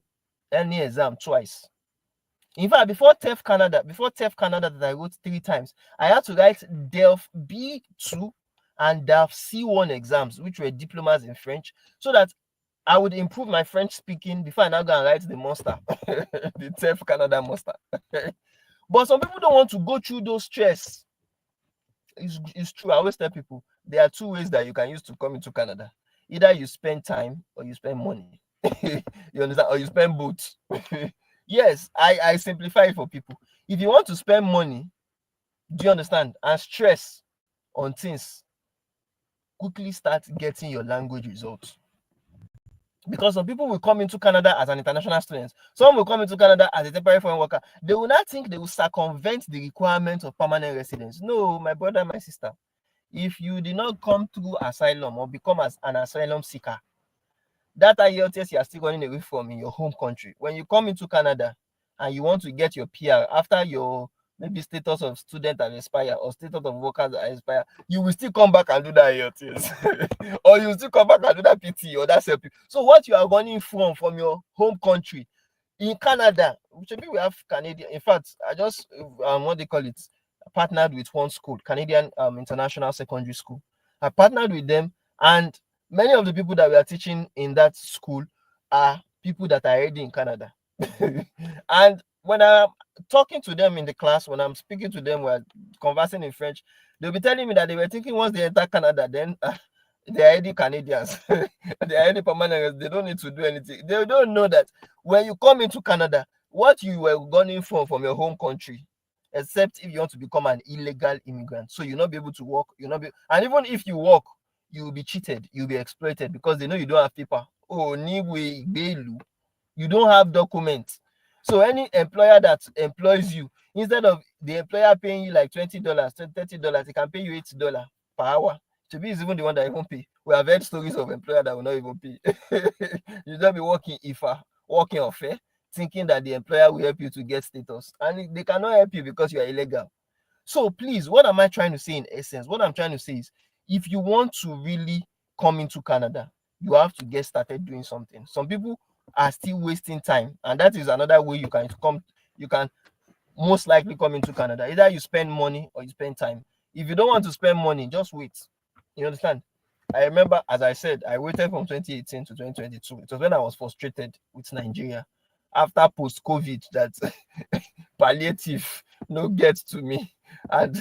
any exam twice. In fact, before TEF Canada that I wrote 3 times, I had to write DELF B2 and DELF C1 exams, which were diplomas in French, so that I would improve my French speaking before I now go and write the monster, the TEF Canada monster. But some people don't want to go through those stress. It's true. I always tell people there are 2 ways that you can use to come into Canada. Either you spend time or you spend money. You understand? Or you spend both. Yes, I simplify it for people. If you want to spend money, do you understand? And stress on things, quickly start getting your language results. Because some people will come into Canada as an international student. Some will come into Canada as a temporary foreign worker. They will not think they will circumvent the requirements of permanent residence. No, my brother, my sister. If you did not come through asylum or become as an asylum seeker, that IELTS you are still running away from in your home country. When you come into Canada and you want to get your PR after your maybe status of student has expired or status of workers has expired, you will still come back and do that IELTS. Or you will still come back and do that PT or that CLP. So what you are running from your home country in Canada, maybe we have Canadian. In fact, I just what they call it. partnered with one school, Canadian International Secondary School. I partnered with them, and many of the people that we are teaching in that school are people that are already in Canada. And when I'm talking to them in the class, when I'm speaking to them, we're conversing in French, they'll be telling me that they were thinking once they enter Canada, then they're already Canadians. They're already permanent. They don't need to do anything. They don't know that when you come into Canada, what you were gunning for from your home country, except if you want to become an illegal immigrant. So you'll not be able to work, and even if you work, you'll be cheated, you'll be exploited because they know you don't have paper. Oh, you don't have documents. So any employer that employs you, instead of the employer paying you like $20, $30, they can pay you $80 per hour. To be is even the one that even pay. We have heard stories of employer that will not even pay. You just be working IFA, working on fair, thinking that the employer will help you to get status, and they cannot help you because you are illegal. So please, what am I trying to say in essence? What I'm trying to say is, if you want to really come into Canada, you have to get started doing something. Some people are still wasting time, and that is another way you can come. You can most likely come into Canada. Either you spend money or you spend time. If you don't want to spend money, just wait. You understand? I remember, as I said, I waited from 2018 to 2022. It was when I was frustrated with Nigeria after post-COVID that palliative no get to me. And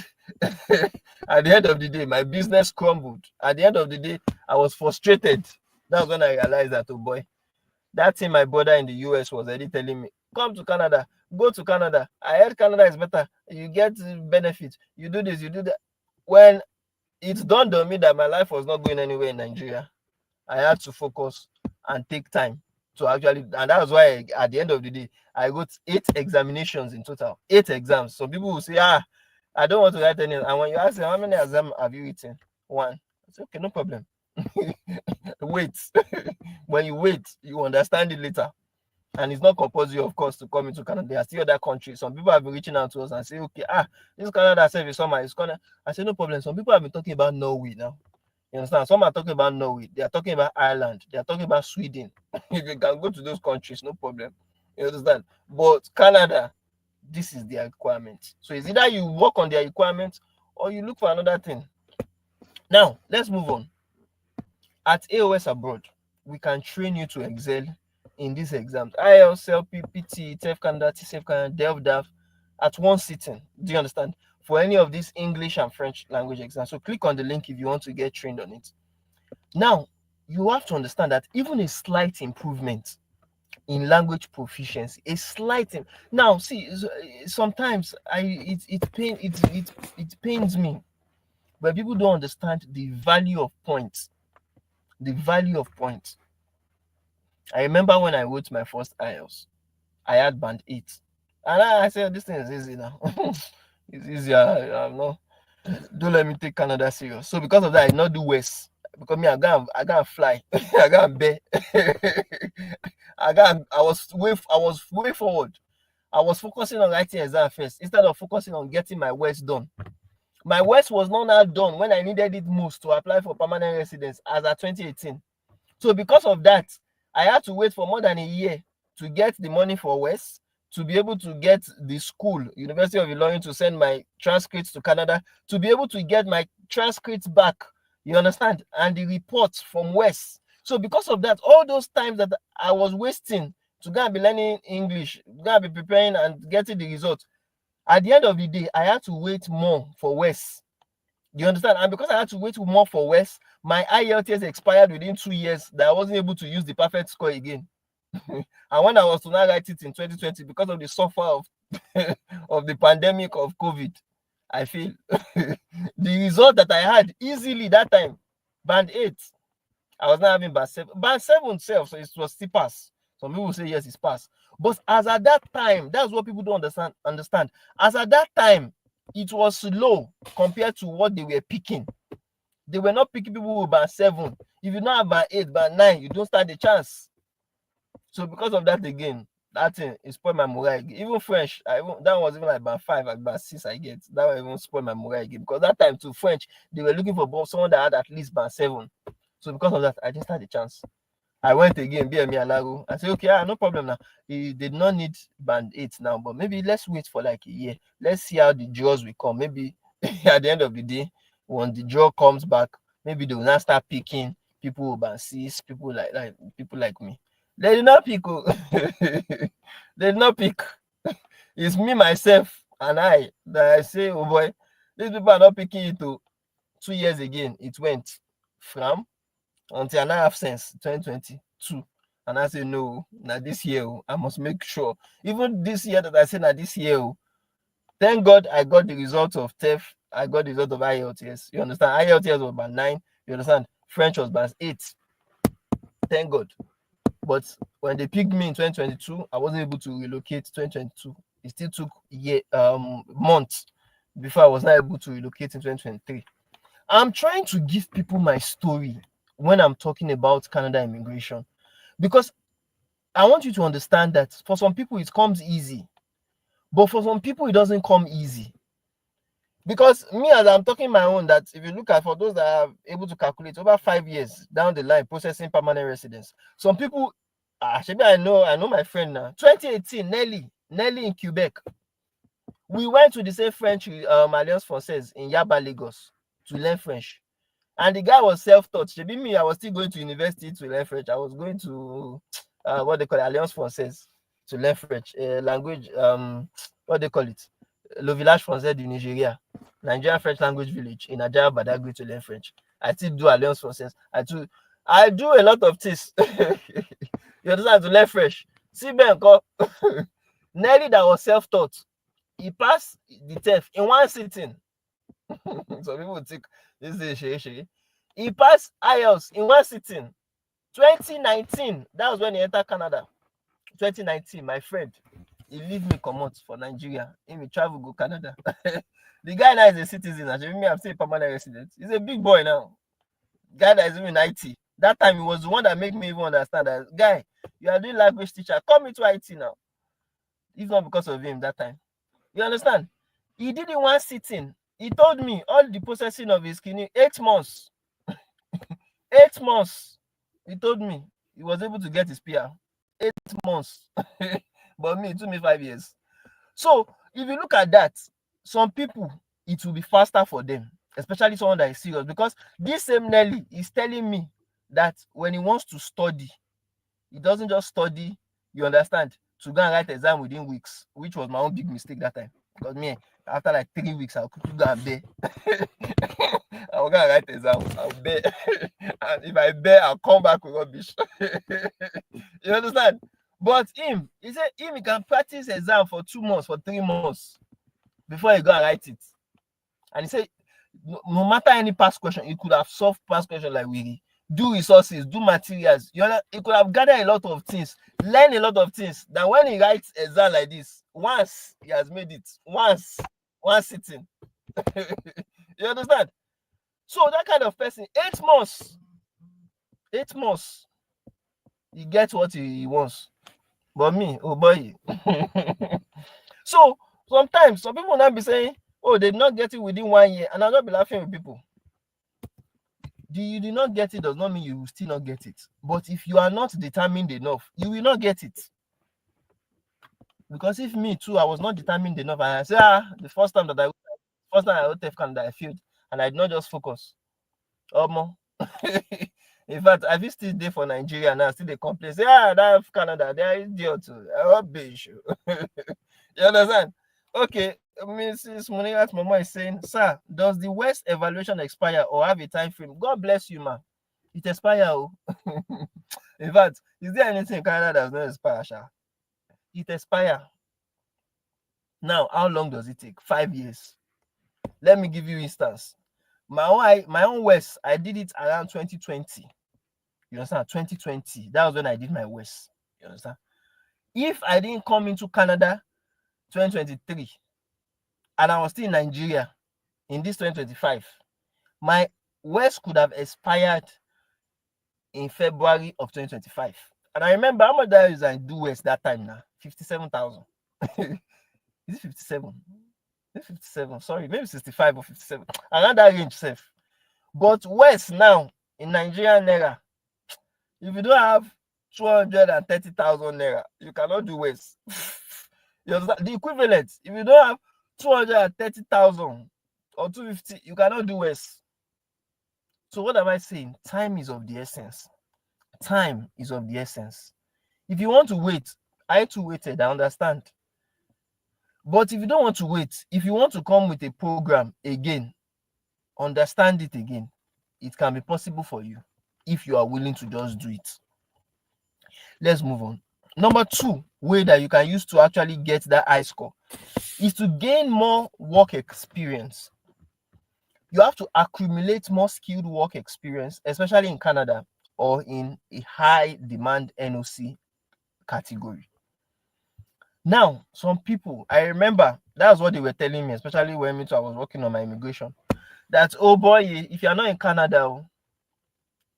at the end of the day, my business crumbled. At the end of the day, I was frustrated. That's when I realized that, oh boy, that thing my brother in the US was already telling me, come to Canada, go to Canada. I heard Canada is better. You get benefits. You do this, you do that. When it dawned on me that my life was not going anywhere in Nigeria, I had to focus and take time to actually, and that was why at the end of the day, I wrote 8 examinations in total, 8 exams. So people will say, I don't want to write any. And when you ask them, how many exams have you written? 1. I say, okay, no problem. Wait. When you wait, you understand it later. And it's not compulsory, of course, to come into Canada. There are still other countries. Some people have been reaching out to us and say, okay, this Canada service summer is gonna. I say, no problem. Some people have been talking about Norway now. You understand? Some are talking about Norway. They are talking about Ireland. They are talking about Sweden. If you can go to those countries, no problem. You understand? But Canada, this is their requirement. So it's either you work on their requirements or you look for another thing. Now, let's move on. At A.O.S. abroad, we can train you to excel in these exams. IELTS, LP, PT, TEF Canada, TCF Canada, DELF, DAF, at one sitting. Do you understand? For any of these English and French language exams. So click on the link if you want to get trained on it. Now, you have to understand that even a slight improvement in language proficiency, a slight. Now, see, sometimes it pains me, but people don't understand the value of points. The value of points. I remember when I wrote my first IELTS, I had band 8. And I said, this thing is easy now. It's easier. I'm not, don't let me take Canada serious. So because of that, I did not do West. Because me, I gotta fly. I gotta bear. I was way forward. I was focusing on writing exam first instead of focusing on getting my West done. My West was not now done when I needed it most to apply for permanent residence as at 2018. So because of that, I had to wait for more than a year to get the money for West, to be able to get the school, University of Illinois, to send my transcripts to Canada, to be able to get my transcripts back, you understand, and the reports from West. So because of that, all those times that I was wasting to go and be learning English, go and be preparing and getting the results, at the end of the day, I had to wait more for West. You understand? And because I had to wait more for West, my IELTS expired within 2 years that I wasn't able to use the perfect score again. And when I was to now write it in 2020, because of the suffer of, of the pandemic of COVID, I failed. The result that I had easily that time, band 8, I was not having band 7. Band 7 self, so it was still pass. Some people say yes, it's pass. But as at that time, that's what people don't understand. As at that time, it was low compared to what they were picking. They were not picking people with band 7. If you don't have band 8, band 9, you don't stand a chance. So because of that again, that thing it spoiled my morale again. Even French, that was even like band 5, like band 6 I get. That one even spoiled my morale again. Because that time to French, they were looking for someone that had at least band 7. So because of that, I didn't stand a chance. I went again, BME Alaro. I said, okay, no problem now. He did not need band 8 now, but maybe let's wait for like a year. Let's see how the draws will come. Maybe at the end of the day, when the draw comes back, maybe they will now start picking people who band 6, people like people like me. They did not pick. They did not pick. It's me, myself, and I that I say, oh boy, these people are not picking it to 2 years again. It went from until I now have sense 2022. And I say, no, now this year, I must make sure. Even this year that I say now this year, thank God I got the result of TEF. I got the result of IELTS. You understand? IELTS was band 9. You understand? French was band 8. Thank God. But when they picked me in 2022, I wasn't able to relocate 2022. It still took months before I was not able to relocate in 2023. I'm trying to give people my story when I'm talking about Canada immigration, because I want you to understand that for some people it comes easy, but for some people it doesn't come easy. Because me, as I'm talking my own, that if you look at, for those that are able to calculate over 5 years down the line processing permanent residence, some people, I know my friend now. 2018, Nelly in Quebec, we went to the same French Alliance Française in Yaba, Lagos, to learn French. And the guy was self-taught. Maybe me, I was still going to university to learn French. I was going to what they call Alliance Française to learn French language. What they call it, Le Village Français du Nigeria, Nigerian French Language Village in Ajah Badagry to learn French. I still do Alliance Française. I do a lot of things. You understand, to learn French. See, Ben, Nelly that was self-taught, he passed the TEF in one sitting. Some people think this is shey. He passed IELTS in one sitting. 2019, that was when he entered Canada. 2019, my friend, he leave me comot for Nigeria. He travel go Canada. The guy now is a citizen. Me, I'm still a permanent resident. He's a big boy now. Guy that is doing IT. That time he was the one that made me even understand that, guy, you are doing language teacher. Come into IT now. If not because of him that time. You understand? He did it one sitting. He told me all the processing of his kidney, 8 months. 8 months. He told me he was able to get his PR. 8 months. But me, it took me 5 years. So if you look at that, some people, it will be faster for them, especially someone that is serious. Because this same Nelly is telling me that when he wants to study, he doesn't just study, you understand, to go and write exam within weeks, which was my own big mistake that time. Because me, after like 3 weeks, I'll quickly go and bear. I'll go and write exam. I'll bear. And if I bear, I'll come back with rubbish. You understand? But he said he can practice exam for 2 months, for 3 months before he go and write it. And he said, no matter any past question, he could have solved past question like we do resources, do materials. You know, he could have gathered a lot of things, learn a lot of things. That when he writes exam like this, once he has made it, one sitting. You understand? So that kind of person, 8 months, he gets what he wants. But me, oh boy. So sometimes some people will not be saying, oh, they did not get it within 1 year, and I'll not be laughing with people. You did not get it does not mean you will still not get it. But if you are not determined enough, you will not get it. Because if me too, I was not determined enough, and I say, the first time I wrote TEF Canada, I failed, and I did not just focus. In fact, I still there for Nigeria now, still they complain, say, that Canada, they are idiots. You understand? Okay, Mrs. Munirat's mama is saying, sir, does the West evaluation expire or have a time frame? God bless you, ma. It expire. In fact, is there anything in Canada that does not expire, Sha? It expire. Now, how long does it take? 5 years. Let me give you instance. My own West, I did it around 2020. You understand? 2020. That was when I did my West. You understand? If I didn't come into Canada 2023 and I was still in Nigeria in this 2025, my West could have expired in February of 2025. And I remember how much I do West that time now. 57,000. Is it 57? Is it 57? Sorry, maybe 65 or 57. Around that range, safe. But West now in Nigerian Naira, If you don't have 230,000 naira, you cannot do WES. The equivalent, if you don't have 230,000 or 250, you cannot do WES. So what am I saying? Time is of the essence. Time is of the essence. If you want to wait, I too waited, I understand. But if you don't want to wait, if you want to come with a program again, understand it again. It can be possible for you if you are willing to just do it. Let's move on. Number 2 way that you can use to actually get that high score is to gain more work experience. You have to accumulate more skilled work experience, especially in Canada or in a high demand NOC category. Now, some people, I remember that's what they were telling me, especially when I was working on my immigration, that, oh boy, if you're not in Canada,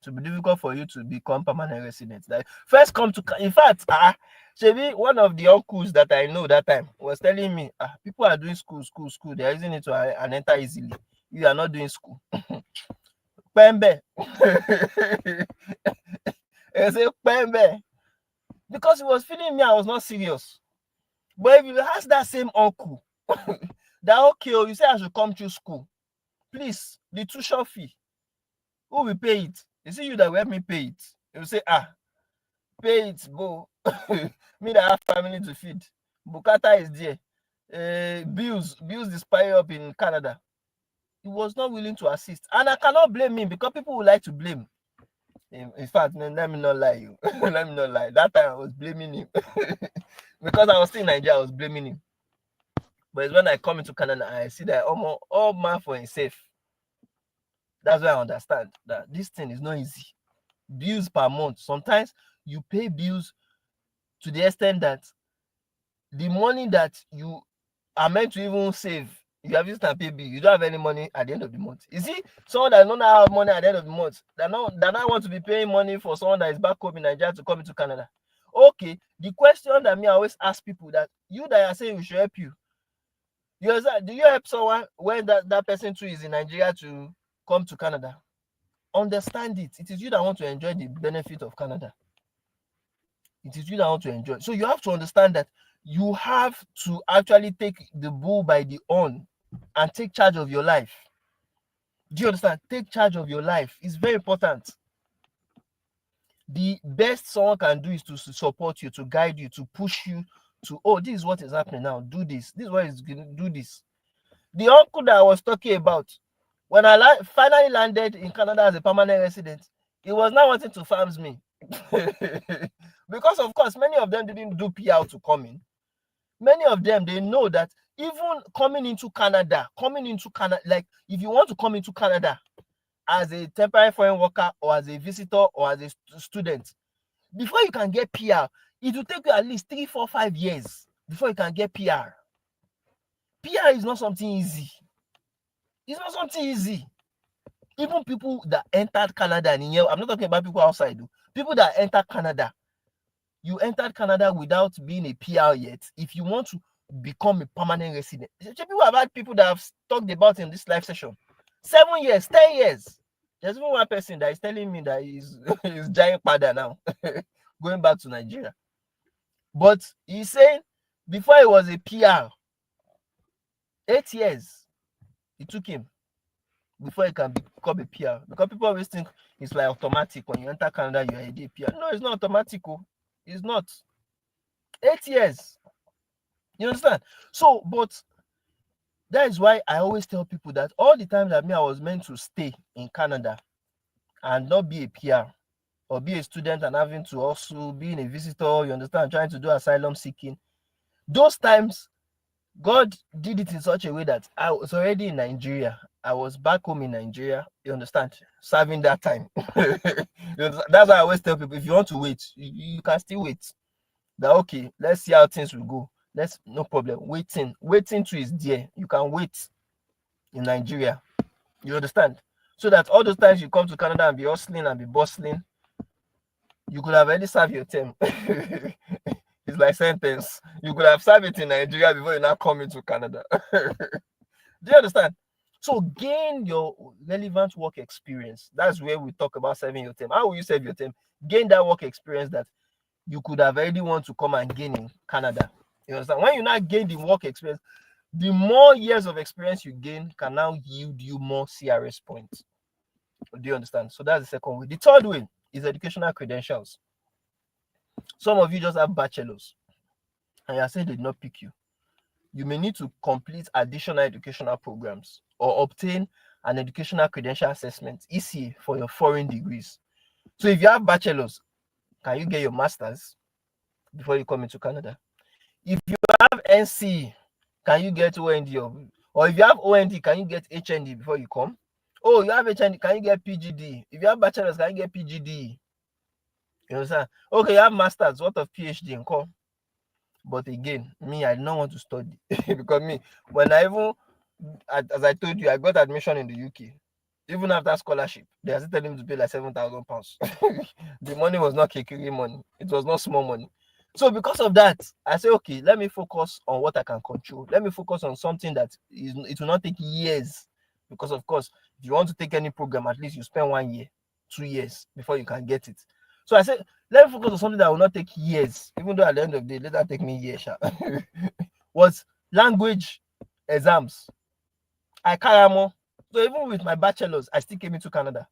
it will be difficult for you to become permanent resident. Like, first come to, in fact, Shebi, one of the uncles that I know that time was telling me, people are doing school, they're using it to and enter easily. You are not doing school. Pembe. I say Pembe. Because he was feeling me, I was not serious. But if you ask that same uncle, that okay, you say I should come to school, please, the tuition fee, who will pay it? Is it you that will help me pay it? You will say, pay it, go. Me that have family to feed. Bukata is there. Bills is piling up in Canada. He was not willing to assist. And I cannot blame him because people would like to blame. In fact, let me not lie you. Let me not lie. That time I was blaming him. Because I was still in Nigeria, I was blaming him. But it's when I come into Canada, I see that all man for himself. That's why I understand that this thing is not easy. Bills per month. Sometimes you pay bills to the extent that the money that you are meant to even save, you have used to pay bill. You don't have any money at the end of the month. You see, someone that don't have money at the end of the month, that now want to be paying money for someone that is back home in Nigeria to come into Canada. Okay, the question that I always ask people, that you that are saying we should help you, do you help someone when that person too is in Nigeria to come to Canada? Understand it. It is you that want to enjoy the benefit of Canada. It is you that want to enjoy. So you have to understand that you have to actually take the bull by the horn and take charge of your life. Do you understand? Take charge of your life. It's very important. The best someone can do is to support you, to guide you, to push you to, this is what is happening now. Do this. This is what is going to do this. The uncle that I was talking about, when I finally landed in Canada as a permanent resident, he was not wanting to farms me. Because, of course, many of them didn't do PR to come in. Many of them, they know that even coming into Canada, like if you want to come into Canada as a temporary foreign worker or as a visitor or as a student, before you can get PR, it will take you at least 3, 4, 5 years before you can get PR. PR is not something easy. It's not something easy. Even people that entered Canada, I'm not talking about people outside, though. People that enter Canada, you entered Canada without being a PR yet. If you want to become a permanent resident, people have had people that have talked about in this live session 7 years, 10 years. There's even one person that is telling me that he's giant father now, going back to Nigeria. But he's saying before he was a PR, 8 years it took him before he can become a PR. Because people always think it's like automatic. When you enter Canada, you're a PR. No, it's not automatic. It's not. 8 years. You understand? So, but that is why I always tell people that all the time that I was meant to stay in Canada and not be a PR or be a student and having to also being a visitor, you understand, trying to do asylum seeking, those times God did it in such a way that I was already in Nigeria. I was back home in Nigeria, you understand, serving that time. That's why I always tell people, if you want to wait, you can still wait. That okay, let's see how things will go. No problem. Waiting to is there. You can wait in Nigeria. You understand? So that all those times you come to Canada and be hustling and be bustling, you could have already served your term. It's like sentence. You could have served it in Nigeria before you now come into Canada. Do you understand? So gain your relevant work experience. That's where we talk about serving your term. How will you serve your term? Gain that work experience that you could have already want to come and gain in Canada. You understand? When you now gain the work experience, the more years of experience you gain can now yield you more CRS points. Do you understand? So that's the second way. The third way is educational credentials. Some of you just have bachelors and you're saying they did not pick you. You may need to complete additional educational programs or obtain an educational credential assessment, ECA, for your foreign degrees. So if you have bachelors, can you get your masters before you come into Canada? If you have NC, can you get OND? Or if you have OND, can you get HND before you come? Oh, you have HND, can you get PGD? If you have bachelors, can you get PGD? You understand? Okay, you have masters, what of PhD in come? But again, me, I don't want to study because me, when I even, as I told you, I got admission in the UK. Even after scholarship, they are still telling me to pay like £7,000. The money was not kekere money. It was not small money. So because of that, I say, okay, let me focus on what I can control. Let me focus on something that it will not take years. Because of course, if you want to take any program, at least you spend 1 year, 2 years before you can get it. So I said, let me focus on something that will not take years, even though at the end of the day, later take me years. Was language exams. I carry more. So even with my bachelor's, I still came into Canada.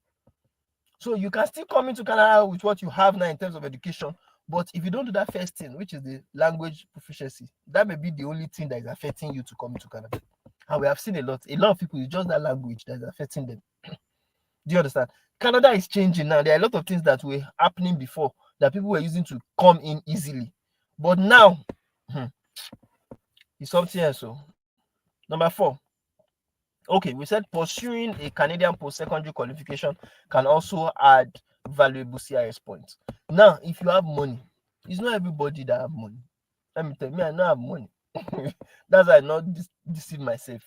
So you can still come into Canada with what you have now in terms of education. But if you don't do that first thing, which is the language proficiency, that may be the only thing that is affecting you to come into Canada. And we have seen a lot of people, it's just that language that is affecting them. Do you understand? Canada is changing now. There are a lot of things that were happening before that people were using to come in easily. But now, it's something else. So, number 4. Okay, we said pursuing a Canadian post-secondary qualification can also add valuable CIS points. Now, if you have money, it's not everybody that have money. Let me tell you, I don't have money. That's why I not deceive myself.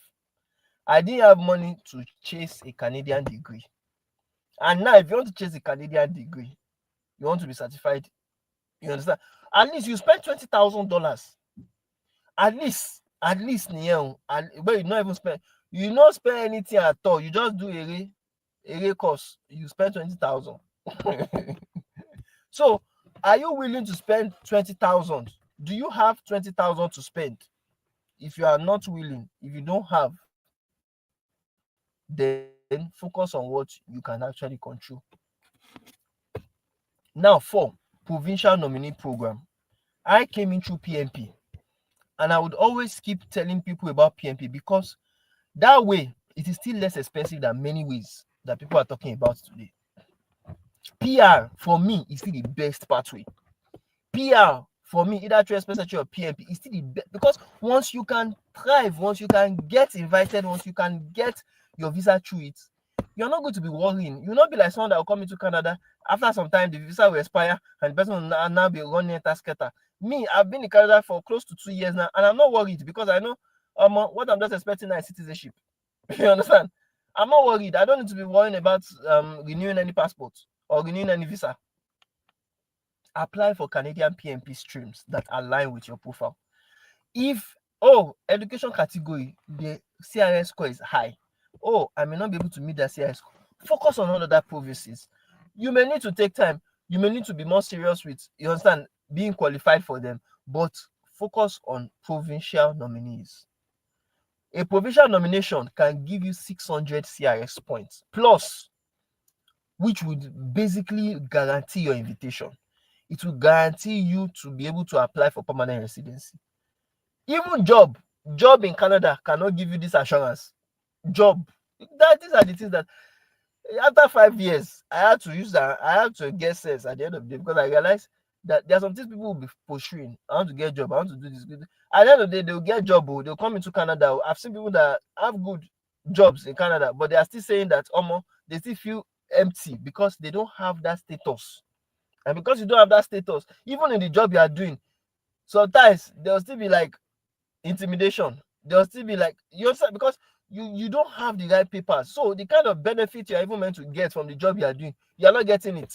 I didn't have money to chase a Canadian degree. And now, if you want to chase a Canadian degree, you want to be certified, you understand? At least you spend $20,000. At least, but you not even spend. You not spend anything at all. You just do a course. You spend 20,000. So, are you willing to spend 20,000? Do you have 20,000 to spend? If you are not willing, if you don't have, then focus on what you can actually control. Now, 4, provincial nominee program. I came in through PMP, and I would always keep telling people about PMP because that way it is still less expensive than many ways that people are talking about today. PR for me is still the best pathway. PR for me, either through expenditure or PMP, is still the best because once you can thrive, once you can get invited, once you can get your visa through it, you're not going to be worrying. You'll not be like someone that will come into Canada after some time, the visa will expire and the person will now be running a tasketa. Me, I've been in Canada for close to 2 years now, and I'm not worried because I know what I'm just expecting now is citizenship. You understand? I'm not worried. I don't need to be worrying about renewing any passport or renewing any visa. Apply for Canadian PMP streams that align with your profile. If education category, the CRS score is high. I may not be able to meet that CRS score. Focus on all other provinces. You may need to take time. You may need to be more serious with, you understand, being qualified for them, but focus on provincial nominees. A provincial nomination can give you 600 CRS points plus, which would basically guarantee your invitation. It will guarantee you to be able to apply for permanent residency. Even job in Canada cannot give you this assurance. These are the things that after 5 years, I had to get sense at the end of the day because I realized that there are some things people will be pursuing. I want to get a job. I want to do this. At the end of the day, they'll get a job. They'll come into Canada. I've seen people that have good jobs in Canada, but they are still saying that they still feel empty because they don't have that status. And because you don't have that status, even in the job you are doing, sometimes there'll still be like intimidation. There'll still be like, you understand, because you don't have the right papers. So the kind of benefit you're even meant to get from the job you are doing, you're not getting it.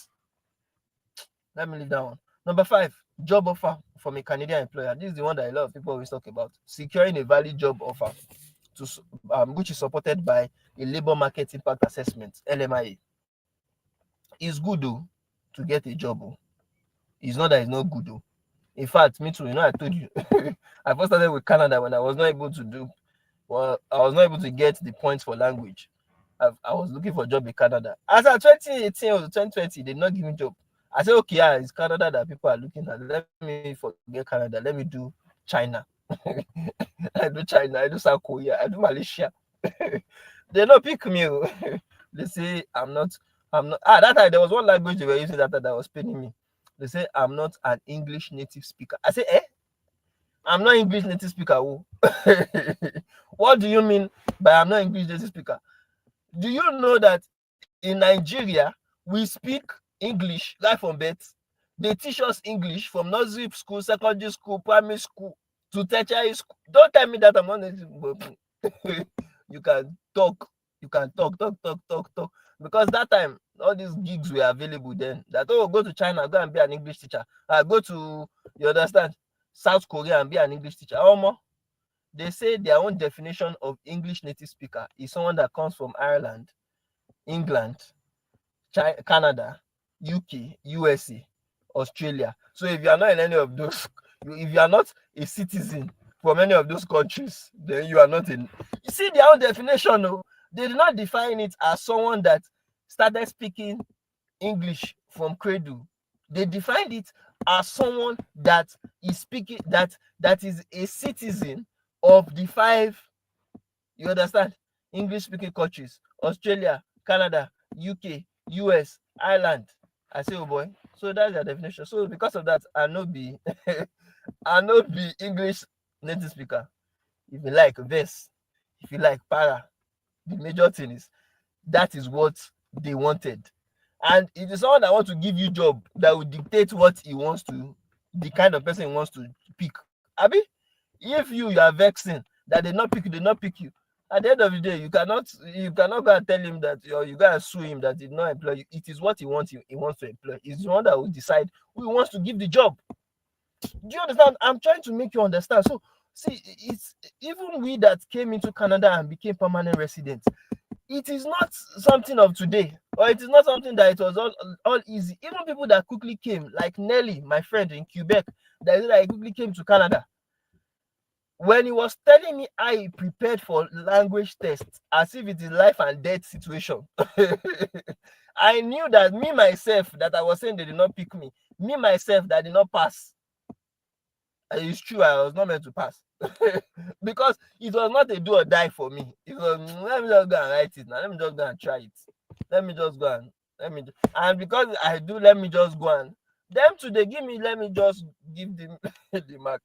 Let me leave that one. Number 5, job offer from a Canadian employer. This is the one that a lot of people always talk about. Securing a valid job offer which is supported by a labor market impact assessment (LMIA). It's good though to get a job. Oh. It's not that it's not good though. In fact, me too. I told you, I first started with Canada when I was not able to do. Well, I was not able to get the points for language. I was looking for a job in Canada. As at 2018 or 2020, they did not give me job. I said, okay, yeah, it's Canada that people are looking at. Let me forget Canada. Let me do China. I do China. I do South Korea. I do Malaysia. They don't pick me. They say I'm not. That time there was one language they were using that was paining me. They say I'm not an English native speaker. I say, I'm not English native speaker. Oh. What do you mean by I'm not English native speaker? Do you know that in Nigeria we speak English right from birth? They teach us English from nursery school, secondary school, primary school to tertiary school. Don't tell me that I'm not native. You can talk. You can talk. Because that time all these gigs were available then. That go to China, go and be an English teacher. Go to, you understand, South Korea and be an English teacher. They say their own definition of English native speaker is someone that comes from Ireland, England, Canada, UK, USA, Australia. So if you are not in any of those, if you are not a citizen from any of those countries, then you are not in. You see their own definition. No, they did not define it as someone that started speaking English from cradle. They defined it as someone that is speaking, that is a citizen of the 5, you understand, English speaking countries: Australia, Canada, UK, US, Ireland. I say, oh boy, so that's their definition. So because of that, I no be English native speaker. If you like verse, if you like para, the major thing is that is what they wanted. And it is someone that wants to give you job that will dictate what he wants to, the kind of person he wants to pick. Abi, if you are vexing that they not pick you. At the end of the day, you cannot go and tell him that, or you go and sue him that he did not employ you. It is what he wants to employ. It's the one that will decide who he wants to give the job. Do you understand? I'm trying to make you understand. So see, it's even we that came into Canada and became permanent residents. It is not something of today, or it is not something that it was all easy. Even people that quickly came, like Nelly, my friend in Quebec, that quickly came to Canada. When he was telling me how he prepared for language tests as if it is life and death situation, I knew that me myself, that I was saying they did not pick me myself that did not pass. It's true, I was not meant to pass. Because it was not a do or die for me. It was, let me just go and write it now. Let me just go and try it. And because I do, let me just go and them too, they give me, let me just give them the mark.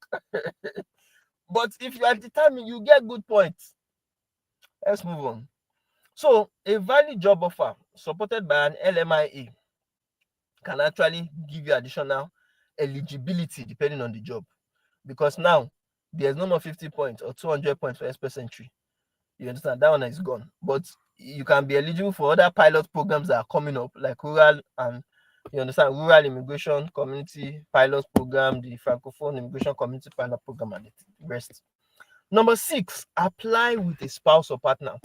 But if you are determined, you get good points. Let's move on. So a valid job offer supported by an LMIA can actually give you additional eligibility depending on the job. Because now there's no more 50 points or 200 points for express entry. You understand? That one is gone. But you can be eligible for other pilot programs that are coming up, like rural and, you understand, rural immigration community pilot program, the francophone immigration community pilot program, and the rest. Number 6, apply with a spouse or partner.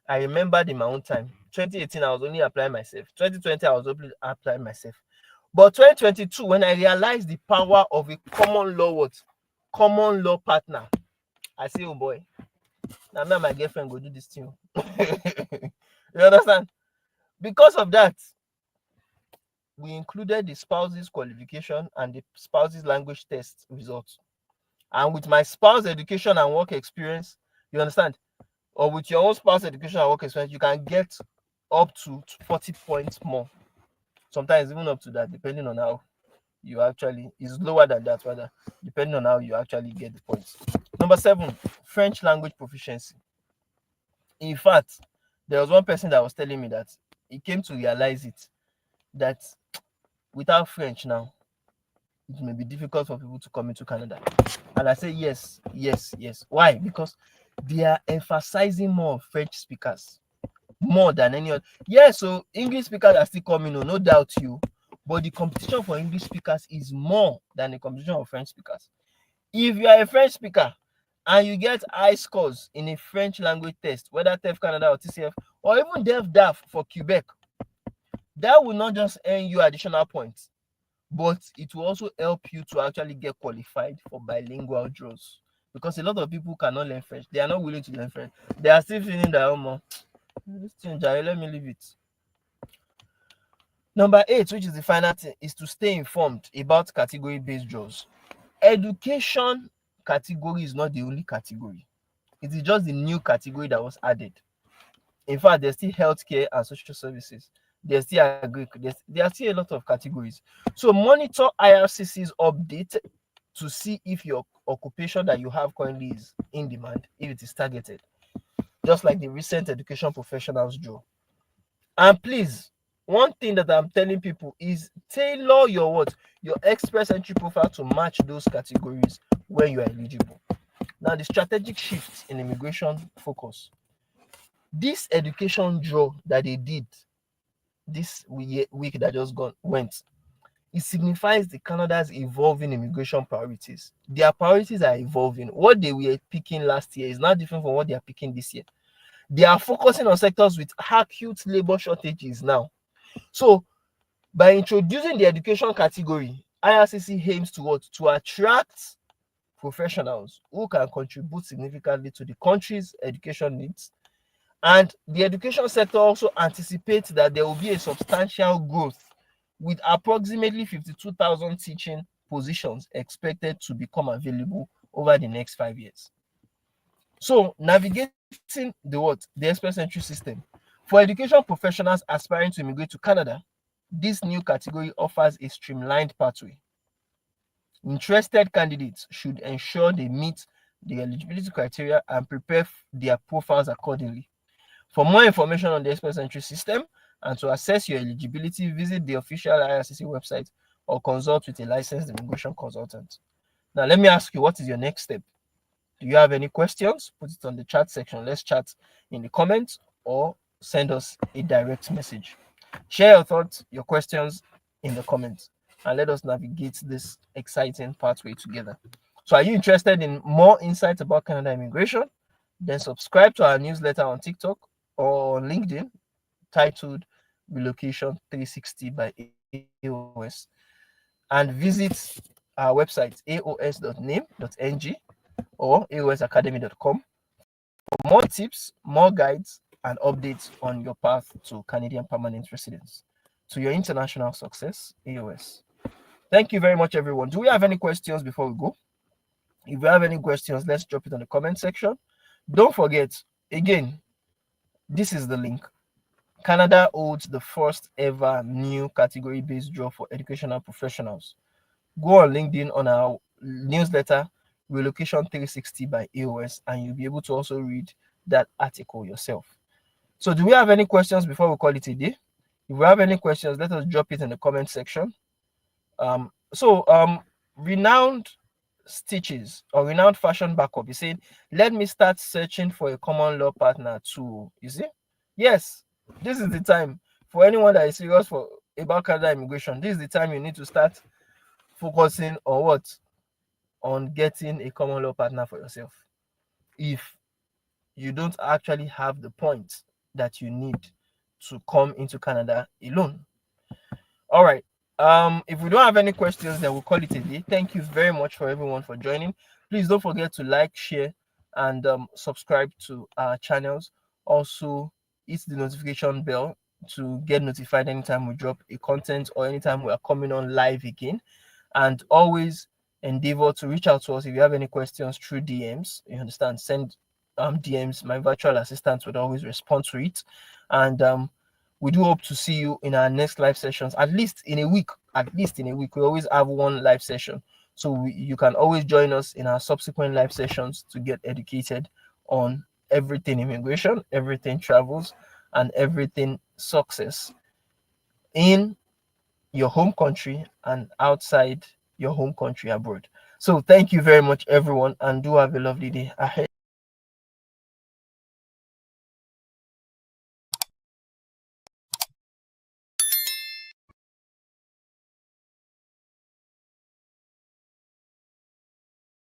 I remembered in my own time, 2018, I was only applying myself. 2020, I was only applying myself. But 2022, when I realized the power of a common law partner, I say, oh boy, now me and my girlfriend go do this thing. You understand? Because of that, we included the spouse's qualification and the spouse's language test results. And with my spouse education and work experience, you understand, or with your own spouse education and work experience, you can get up to 40 points more. Sometimes even up to that, depending on how you actually, is lower than that rather, depending on how you actually get the points. Number 7, French language proficiency. In fact, there was one person that was telling me that he came to realize it, that without French now, it may be difficult for people to come into Canada. And I say yes. Why? Because they are emphasizing more of French speakers more than any other. Yeah, so English speakers are still coming, no doubt you, but the competition for English speakers is more than the competition of French speakers. If you are a French speaker and you get high scores in a French language test, whether TEF Canada or TCF, or even DEF for Quebec, that will not just earn you additional points, but it will also help you to actually get qualified for bilingual draws. Because a lot of people cannot learn French. They are not willing to learn French. They are still feeling that, oh, this thing, let me leave it. Number 8, which is the final thing, is to stay informed about category-based draws. Education category is not the only category. It is just the new category that was added. In fact, there's still healthcare and social services. There's still agri. There are still a lot of categories. So monitor IRCC's update to see if your occupation that you have currently is in demand, if it is targeted, just like the recent education professionals draw. And please, one thing that I'm telling people is tailor your what? Your express entry profile to match those categories when you are eligible. Now, the strategic shifts in immigration focus. This education draw that they did this week that just went, it signifies the Canada's evolving immigration priorities. Their priorities are evolving. What they were picking last year is not different from what they are picking this year. They are focusing on sectors with acute labor shortages now. So by introducing the education category, IRCC aims to what? To attract professionals who can contribute significantly to the country's education needs. And the education sector also anticipates that there will be a substantial growth, with approximately 52,000 teaching positions expected to become available over the next 5 years. So navigating the what? The express entry system. For education professionals aspiring to immigrate to Canada, this new category offers a streamlined pathway. Interested candidates should ensure they meet the eligibility criteria and prepare their profiles accordingly. For more information on the express entry system and to assess your eligibility, visit the official IRCC website or consult with a licensed immigration consultant. Now, let me ask you, what is your next step? Do you have any questions? Put it on the chat section. Let's chat in the comments or send us a direct message. Share your thoughts, your questions in the comments, and let us navigate this exciting pathway together. So, are you interested in more insights about Canada immigration? Then subscribe to our newsletter on TikTok or on LinkedIn titled Relocation 360 by A.O.S. and visit our website aos.name.ng or aosacademy.com for more tips, more guides, and updates on your path to Canadian permanent residence. To your international success, A.O.S. Thank you very much, everyone. Do we have any questions before we go? If you have any questions, let's drop it on the comment section. Don't forget, again, this is the link. Canada holds the first ever new category-based draw for educational professionals. Go on LinkedIn on our newsletter, Relocation 360 by A.O.S., and you'll be able to also read that article yourself. So do we have any questions before we call it a day? If we have any questions, let us drop it in the comment section. Renowned Stitches or Renowned Fashion Backup is saying, let me start searching for a common law partner too. You see? Yes, this is the time for anyone that is serious about Canada immigration. This is the time you need to start focusing on what? On getting a common law partner for yourself. If you don't actually have the points that you need to come into Canada alone. All right. If we don't have any questions, then we'll call it a day. Thank you very much for everyone for joining. Please don't forget to like, share, and subscribe to our channels. Also, hit the notification bell to get notified anytime we drop a content or anytime we are coming on live again. And always endeavor to reach out to us if you have any questions through DMs. You understand? Send DMs. My virtual assistant would always respond to it. And we do hope to see you in our next live sessions, at least in a week. We always have one live session. So you can always join us in our subsequent live sessions to get educated on everything immigration, everything travels, and everything success in your home country and outside your home country abroad. So thank you very much, everyone, and do have a lovely day ahead.